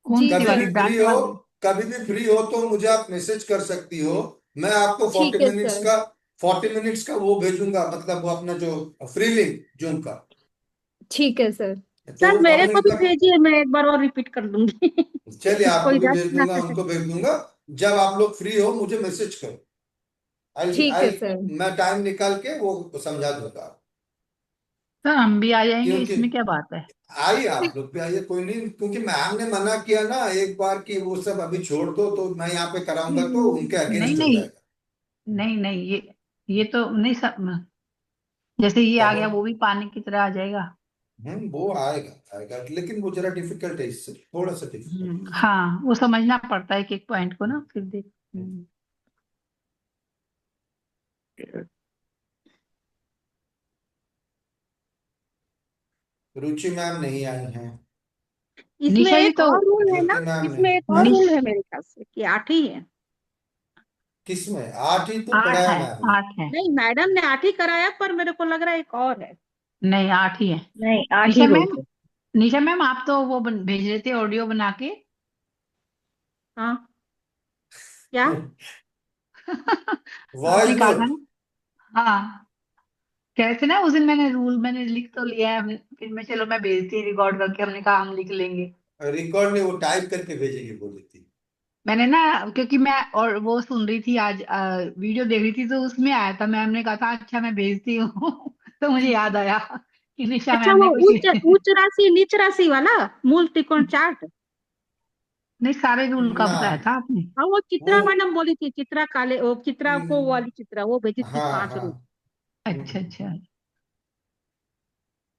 कौन जी सी कभी सर। भी वाली, फ्री डांस हो, वाली? कभी भी फ्री हो तो मुझे आप मैसेज कर सकती हो। मैं आपको ठीक है सर। 40 मिनट्स का वो भेजूंगा, मतलब वो अपना जो फ्री लिंक जूम का। ठीक है सर। तो सर मेरे अपन को भी इतना, भेजिए, मैं एक बार और रिपीट कर दूंगी। चलिए आपको कोई भी रट भेज ना दूंगा, सके। उनको भेज दूंगा। जब आप लोग फ्री हो मुझे मैसेज करो। आई ठीक है आई सर। मैं टाइम निकाल के वो समझा दूंगा। सर हम भी आ जाएंगे, क्योंकि इसमें क्या बात है। आइए आप लोग भी आइए, कोई नहीं, क्योंकि मैम ने मना किया ना एक बार कि वो सब अभी छोड़ दो, तो मैं यहाँ पे कराऊंगा तो उनके नहीं अगेंस्ट हो नहीं, जाएगा। नहीं नहीं, ये तो नहीं सब, जैसे ये क्या आ गया बोल, वो भी पानी की तरह आ जाएगा। वो आएगा आएगा, लेकिन वो जरा डिफिकल्ट है, इससे थोड़ा सा डिफिकल्ट। हाँ, वो समझना पड़ता है एक एक पॉइंट को ना, फिर देख। रुचि मैम नहीं आई हैं। इसमें निशा जी एक तो, और रूल है ना, ज्योति मैम ने, इसमें एक और हाँ, निश रूल है मेरे ख्याल से कि 8 ही है। किसमें 8 ही तो 8 पढ़ाया है, मैम ने। 8 है। नहीं, मैडम ने 8 ही कराया, पर मेरे को लग रहा है एक और है। नहीं, 8 ही है। नहीं, 8 ही निशा मैम, बोलते। निशा मैम आप तो वो भेज रहे थे ऑडियो बना के। हाँ, क्या? आपने वॉइस कहा था नोट। ना। हाँ, कह रहे थे ना उस दिन, मैंने रूल मैंने लिख तो लिया है, फिर मैं चलो मैं भेजती रिकॉर्ड करके, हमने कहा हम लिख लेंगे। रिकॉर्ड में वो टाइप करके भेजेंगे बोली थी। मैंने ना, क्योंकि मैं और वो सुन रही थी आज, वीडियो देख रही थी तो उसमें आया था, मैम ने कहा था अच्छा मैं भेजती हूँ। तो मुझे याद आया कि निशा अच्छा, मैम वो ने कुछ उच्च राशि नीच राशि वाला मूल त्रिकोण चार्ट। नहीं, सारे रूल का ना, बताया था आपने। हाँ, वो वो, चित्रा मैडम बोली थी, चित्रा काले, वो चित्रा को, वो हम्म, वाली चित्रा वो भेजी थी हाँ 5 हाँ, रूल। अच्छा अच्छा।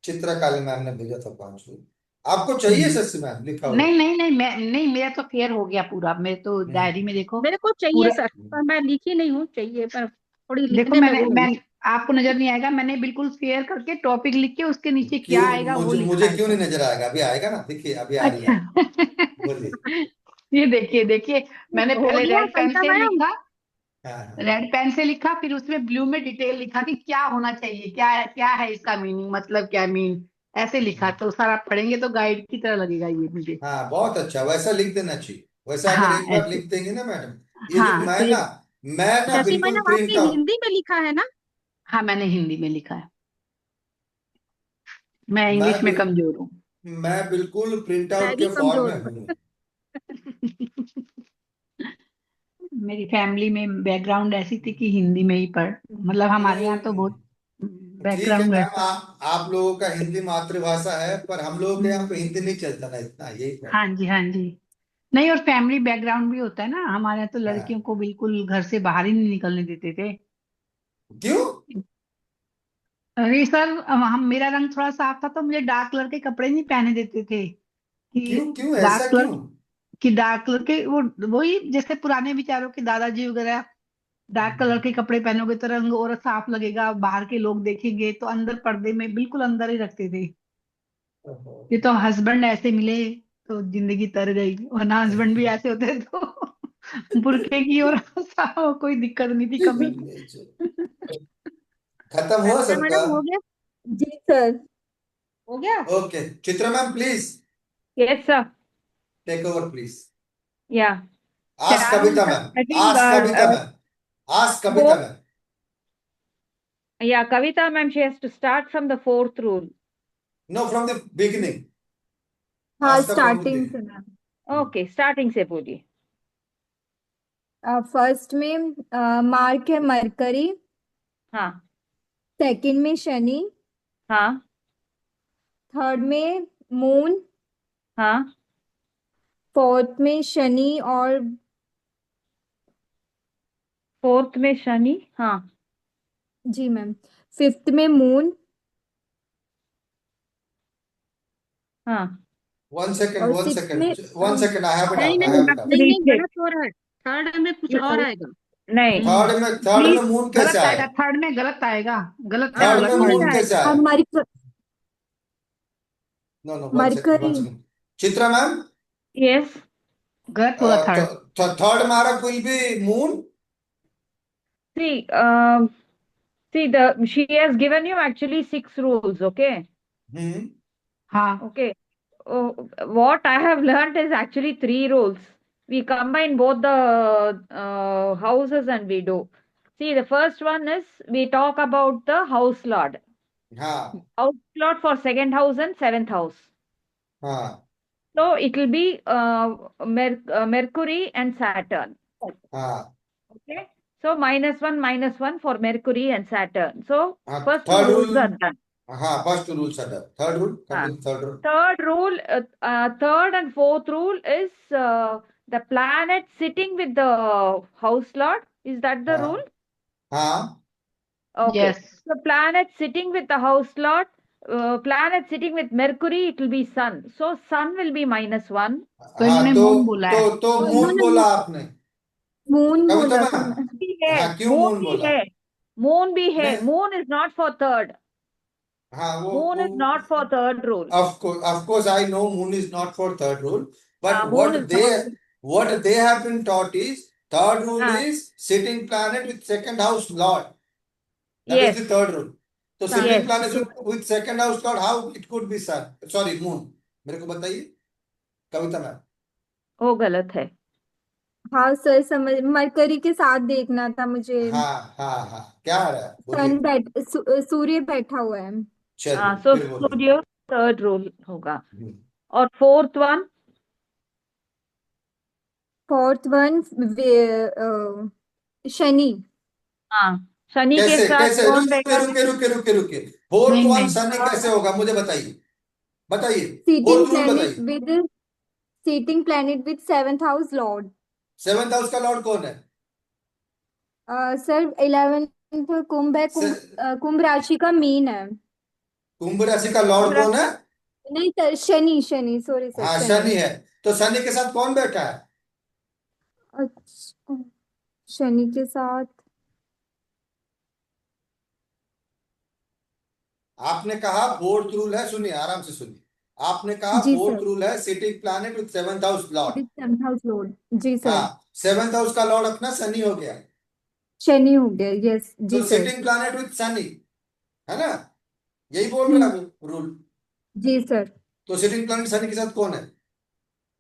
चित्रकाली मैम ने भेजा था 5 को। आपको चाहिए हम्म। शशि मैम लिखा हुआ? नहीं नहीं नहीं, मैं नहीं, मेरा तो क्लियर हो गया पूरा, मेरे तो हम्म, डायरी में देखो मेरे को चाहिए पूरा। सर, पर मैं लिखी नहीं हूँ, चाहिए पर थोड़ी देखो लिखने में मैंने वो मैं हूँ। आपको नजर नहीं आएगा, मैंने बिल्कुल क्लियर करके टॉपिक लिख के उसके नीचे क्यों? क्या आएगा वो मुझे लिखा मुझे है क्यों नहीं सब। नजर आएगा? अभी आएगा ना, देखिए अभी आ रही अच्छा। है। बोलिए। ये देखिए देखिए, मैंने हो पहले गया रेड पेन कविता से मैडम। लिखा, हाँ हाँ। रेड पेन से लिखा, फिर उसमें ब्लू में डिटेल लिखा कि क्या होना चाहिए, क्या है इसका मीनिंग, मतलब क्या मीन, ऐसे लिखा, तो सारा पढ़ेंगे तो गाइड की तरह लगेगा ये मुझे। हाँ, बहुत अच्छा, वैसा लिख देना चाहिए। वैसा अगर हाँ एक बार ऐसे। लिख देंगे ना मैडम, ये जो हाँ तो ये, मैं ना शशि बिल्कुल मैडम, प्रिंट आपने आउट, हिंदी में लिखा है ना? हाँ मैंने हिंदी में लिखा है, मैं मैं इंग्लिश में बिल, कमजोर हूँ। मैं बिल्कुल प्रिंट मैं आउट भी के फॉर्म कमजोर में हूँ। हूँ। मेरी फैमिली में बैकग्राउंड ऐसी थी कि हिंदी में ही पढ़, मतलब हमारे यहाँ तो नहीं, बहुत ठीक है बैकग्राउंड मैम, वैसा। आप लोगों का हिंदी मातृभाषा है, पर हम लोगों के यहाँ पे हम्म, हिंदी नहीं चलता ना इतना, यही हाँ प्रॉब्लम। जी हाँ जी। नहीं, और फैमिली बैकग्राउंड भी होता है ना, हमारे यहाँ तो लड़कियों हाँ, को बिल्कुल घर से बाहर ही नहीं निकलने देते थे। क्यों? अरे सर, हम, मेरा रंग थोड़ा साफ था तो मुझे डार्क कलर के कपड़े नहीं पहने देते थे, क्यों कि क्यों डार्क ऐसा कलर, क्यों? कि डार्क कलर के वो, वही जैसे पुराने विचारों के दादाजी वगैरह, डार्क कलर के कपड़े पहनोगे तो रंग और साफ लगेगा, बाहर के लोग देखेंगे, तो अंदर पर्दे में बिल्कुल अंदर ही रखते थे। ओहो। ये तो हस्बैंड ऐसे मिले तो जिंदगी तर गई, वरना हस्बैंड भी ऐसे होते तो बुरखे की और कोई दिक्कत नहीं थी कभी। खत्म हुआ कविता सबका? मैडम हो गया? जी सर। हो गया। Okay, Chitra ma'am please Yes, sir. Take over please. Yeah. आज Shall we Kavita start? Ma'am, I think, आज कविता मैम, आज कविता fourth, मैम। yeah, Kavita ma'am, she has to start from the fourth rule. No, from the beginning, हाँ, आज का from the starting से ma'am. Beginning. Okay, starting से बोलिए. फर्स्ट में मार्क है मरकरी। हाँ, सेकंड में शनि। हाँ, थर्ड में मून। हाँ. फोर्थ में शनि और फोर्थ में शनि, हाँ, जी मैम। फिफ्थ में मून। हाँ. 1 second, और 1 सिक्स second, में 1 second. I have it नहीं up. I नहीं have it up. नहीं नहीं, Recheck. गलत हो रहा है। थर्ड में कुछ और आएगा। नहीं, थर्ड में मून कैसे गलत आएगा, आया? थर्ड में गलत आएगा, गलत हाँ, थर्ड बोला में मून मून आएगा। कैसे आया? No, 1 second, mercury 1 second. Chitra ma'am, yes. गलत बोला थर्ड। थर्ड मारा कोई भी moon? See, she has given you actually 6 rules, okay? हाँ, Okay. What I have learned is actually 3 rules. We combine both the houses and we do. See, the first one is we talk about the house lord. हाँ House lord for second house and seventh house. हाँ So it will be Mercury and Saturn. हाँ Okay. So -1 for Mercury and Saturn. So हाँ. first 2 third rules rule, are done. हाँ first rule sir, third rule हाँ. Continue, third rule. Third rule, third and fourth rule is the planet sitting with the house lord. Is that the हाँ rule? हाँ Okay. Yes, The planet sitting with the house lord, planet sitting with Mercury, it will be sun. So sun will be -1. तो हाँ. इन्होंने moon बोला है। तो moon बोला आपने, मून कविता बोला था मैम. मैं। भी है, हाँ क्यों moon मून भी बोला? है, moon भी है. नहीं, Moon is not for third. हाँ Moon is not for third rule. of course I know moon is not for third rule, but Moon is not. what they have been taught is third rule Ah. is sitting planet with second house lord. That Yes. is the third rule. So हाँ, sitting Yes. planet with second house lord, how it could be sun? Sorry, moon. मेरे को बताइए कविता ma'am. वो गलत है. हाँ sir, समझ, mercury के साथ देखना था मुझे। हाँ हाँ हाँ, क्या आ रहा है सन बोलिए. सूर्य बैठा हुआ है। चलिए So फिर बोलिए. Surya third rule होगा. हम्म. और fourth one, fourth one Shani. हाँ, शनि के कैसे साथ कैसे कौन रुके रहेगा? रुके रुके रुके रुके फोर्थ नहीं, वन नहीं। सनी कैसे होगा मुझे बताइए, बताइए सीटिंग फोर्थ रूल प्लैनेट बताइए. With sitting planet with seventh house lord. Seventh house का लॉर्ड कौन है? सर 11th कुंभ है, कुंभ राशि का मीन है। कुंभ राशि का लॉर्ड कौन है? नहीं sir, Shani, Shani, sorry sir, हाँ शनि है. तो शनि के साथ कौन बैठा है? अच्छा, शनि के साथ आपने कहा फोर्थ रूल है, सुनिए आराम से सुनिए. आपने कहा जी फोर्थ सर, रूल है sitting planet with seventh house lord. With seventh house lord. जी सर, हाँ, सेवेंथ हाउस का लॉर्ड अपना शनि हो गया. शनि हो गया, यस जी तो sir. Sitting planet with Shani है ना, यही बोल रहे हैं रूल. जी सर। तो सिटिंग प्लैनेट शनि के साथ कौन है?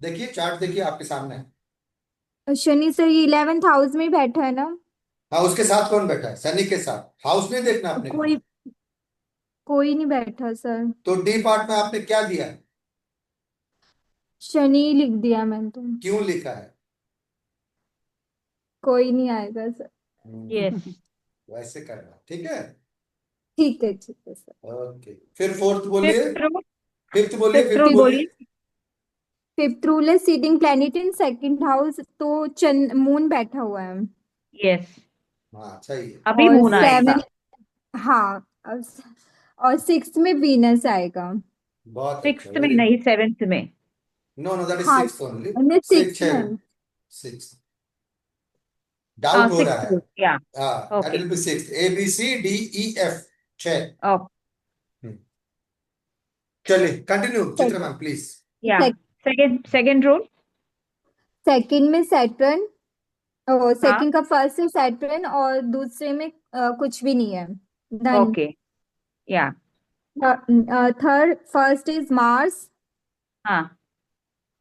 देखिए चार्ट देखिए आपके सामने है. शनि सर ये 11th हाउस में ही बैठा है ना। हाँ उसके साथ कौन बैठा है? शनि के साथ. हाउस नहीं देखना आपने को. कोई कोई नहीं बैठा सर। तो डी पार्ट में आपने क्या दिया है? शनि लिख दिया मैंने तो। क्यों लिखा है? कोई नहीं आएगा सर। Yes. वैसे करना, ठीक है. ठीक है, ठीक है सर। ओके, फिर फोर्थ बोलिए. Fifth rule, फिफ्थ बोलिए, fifth फिफ्थ rule बोलिए. बोलिए. फिफ्थ रूल है sitting planet in second house, तो चंद मून बैठा हुआ है। Yes. हाँ सही है. अभी और मून आएगा. 7, हाँ, और 6th में वीनस आएगा। बहुत अच्छा. 6th में नहीं, 7th में. नो नो, दैट इज हाँ, सिक्स ओनली. हमने सिक्स 6th में। सिक्स डाउट हो रहा 6th है. rule. Yeah. हाँ that Okay. Will be six. A B C D E F 6. Oh, चलिए continue Chitra ma'am please. yeah. Second rule. Second में Saturn, और हाँ. सेकंड का फर्स्ट है सैटर्न, और दूसरे में कुछ भी नहीं है, done. Okay. Yeah. Third first is Mars, हाँ.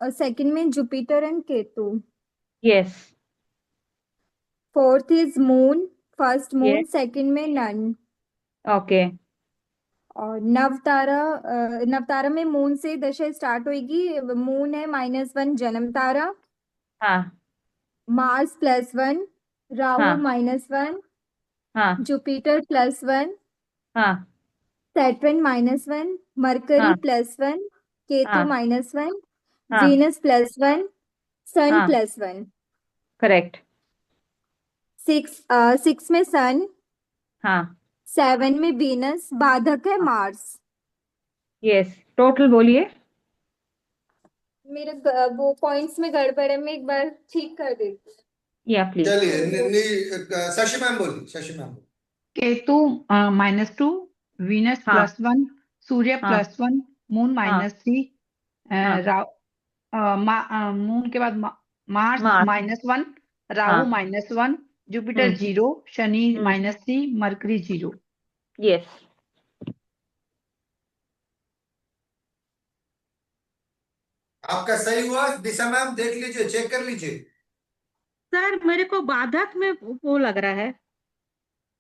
और सेकंड में Jupiter and Ketu. Yes. Fourth is moon, first moon, Yes. Second में नन। Okay. और नवतारा में मून से दशा स्टार्ट होगी। मून है -1 जन्म तारा, हाँ. मार्स +1, राहु हाँ. -1, हाँ. जुपिटर +1, हाँ. सैटर्न -1, मरकरी हाँ. +1, केतु हाँ. -1, हाँ. वीनस +1, सन हाँ. +1। Correct. 6 में सन, हाँ. 7 में वीनस, बाधक है मार्स। Yes. Total बोलिए. मेरे वो पॉइंट्स में गड़बड़ है, मैं एक बार ठीक कर देती हूँ। Yeah, please. चलिए शशि मैम बोलिए, शशि मैम बोलिए। केतु -2, वीनस हाँ +1, सूर्य हाँ +1, मून हाँ -3, हाँ मून के बाद मार्स मार्स -1, राहु हाँ -1, जुपिटर 0, शनि -3, मरकरी 0। यस आपका सही हुआ दिशा मैम, देख लीजिए, चेक कर लीजिए। सर मेरे को बाधक में वो लग रहा है।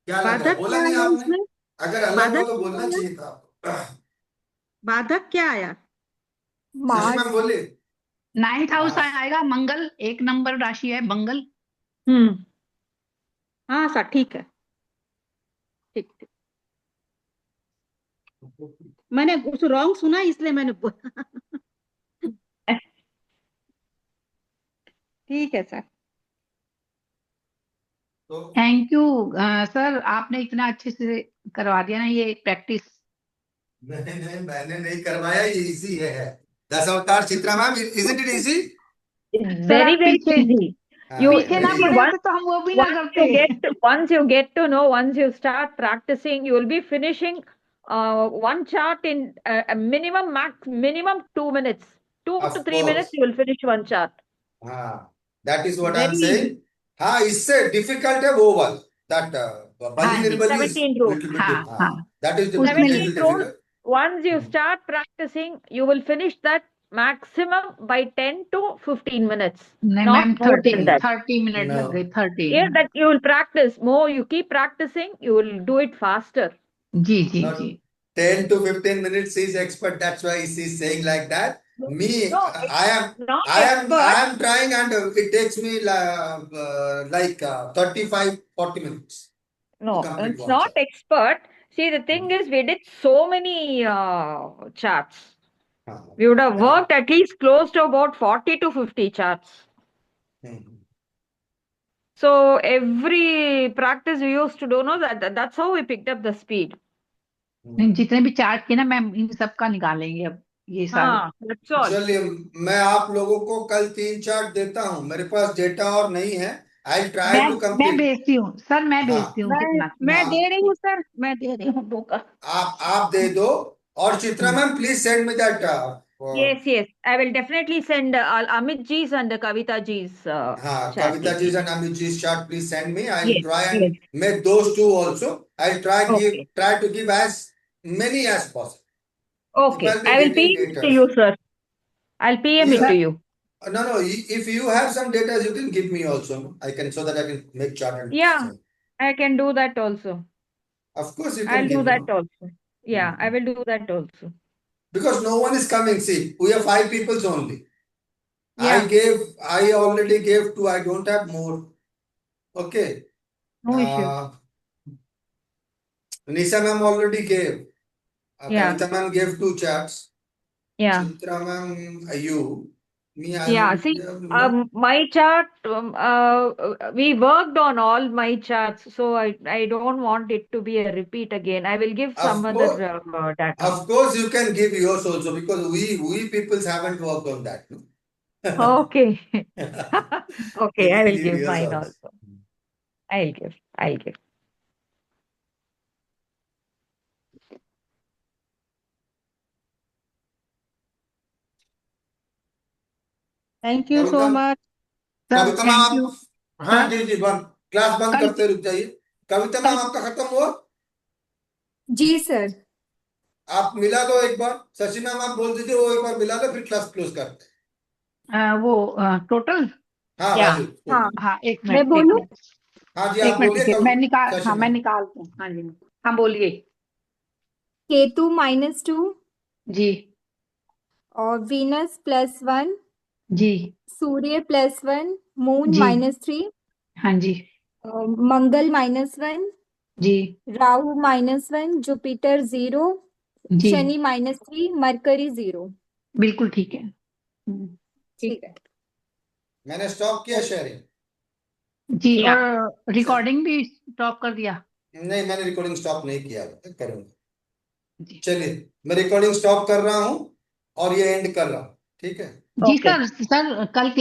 क्या लग रहा है, बाधक बोला क्या नहीं आया आपने? इसमें? अगर अलग हुआ बाधक तो क्या बोलना आया? चाहिए था आपको। बाधक क्या आया? Shashi ma'am Mars. बोलिए। 9th house Mars. आएगा, मंगल 1 नंबर राशि है मंगल। हम्म हाँ सर, ठीक है, ठीक ठीक। मैंने उस रॉन्ग सुना इसलिए मैंने बोला। ठीक है सर। तो थैंक यू सर, आपने इतना अच्छे से करवा दिया ना ये प्रैक्टिस। नहीं, मैंने नहीं करवाया, ये इजी है। 10 अवतार Chitra ma'am, isn't it easy? Sir very आप very पीछे easy. You पीछे ना see, पड़े होते तो हम वो भी ना करते। once you start practicing, you will be finishing one chart in a minimum 2 minutes. 2 to 3 minutes, of you will finish one chart. हाँ, that is what I am Very saying. easy. हाँ, इससे डिफिकल्ट है वो वाला, that बली हाँ जी, निर्बली is 17 rules. Little हाँ bit, हाँ, हाँ, दैट इज उसमें little 17 rules. Difficult. Once you start practicing, you will finish that maximum by 10 to 15 minutes. नहीं Not ma'am, more 30 than that. 30 minute no, लग गए, 30। Yeah, that you will practice more. You keep practicing, you will do it faster. जी जी no, जी। 10 to 15 minutes is expert, that's why he is saying like that. Me, No, I am not I expert. am trying, and it takes me like 35-40 minutes to No, complete it's one not chapter. expert. See, the thing is, we did so many charts. हाँ, We would have worked at least close to about 40 to 50 charts. Hmm, So every practice we used to do, no, that's how we picked up the speed. नहीं, जितने भी chart किए ना ma'am, इन सब का निकालेंगे अब ये सारे। हाँ, that's all. चलिए, मैं आप लोगों को कल 3 चार्ट देता हूँ, मेरे पास डेटा और नहीं है। आई ट्राई टू मैं कंप्लीट। भेजती हूँ सर, मैं हाँ, भेजती हूँ मैं कितना। मैं हाँ, दे रही हूँ सर, मैं दे रही हूँ बुक। आप दे दो। और Chitra ma'am, please send me that. Yes, yes. I will definitely send Amit ji's and Kavita ji's हाँ, chat Kavita details. ji's and Amit ji's chart, please send me. I'll Yes, try and yes. make those two also. I'll Okay. try to give as many as possible. If Okay. I'll be I will getting PM it to data. you, sir. I'll PM it Yeah. to you. No. If you have some data, you can give me also. No? I can, so that I can make chart and Yeah, send. I can do that also. Of course, you can I'll do give. that No? also. Yeah, I will do that also. Because no one is coming. See, we have 5 people only. Yeah, I already gave 2. I don't have more. Okay. no issue. Nisha ma'am already gave. Yeah, Kavita ma'am gave 2 charts. yeah. Chitra ma'am, you. Me, Yeah, see, no. my chart, we worked on all my charts, so I don't want it to be a repeat again. I will give some Of other course, data. of course, you can give yours also, because we peoples haven't worked on that. No? Okay. You Okay, I can will give give yours mine also. also. I'll give. Thank you so Kavita much. Sir Kavita ma'am, thank you आप, हाँ sir. जी, बंद, class बंद कल करते रुक जाइए। कविता कल ma'am, आपका खत्म हुआ? जी सर। आप मिला दो एक बार। शशि मैम, आप बोल दीजिए, वो एक बार मिला दो, फिर क्लास क्लोज करते हैं। वो टोटल। हाँ, Yeah. वैल्यू। हाँ, हाँ, एक मैं मिनट बोलूं? हाँ जी, एक आप मिनट बोलिए। रुकिए, मैं निकाल, शशि हाँ मैं मैम, निकालती हूँ। हाँ जी, हाँ बोलिए। केतु -2 जी और वीनस +1, जी सूर्य +1, मून जी -3, हाँ जी मंगल -1, जी राहु -1, जुपिटर 0, जी, शनि -3, मरकरी 0। बिल्कुल ठीक है। ठीक है। मैंने स्टॉप किया शेयरिंग। जी, Yeah. और रिकॉर्डिंग भी स्टॉप कर दिया। नहीं, मैंने रिकॉर्डिंग स्टॉप नहीं किया, करूंगा। जी चलिए, मैं रिकॉर्डिंग स्टॉप कर रहा हूं और ये एंड कर रहा हूं। ठीक है। जी Okay. सर कल क्लास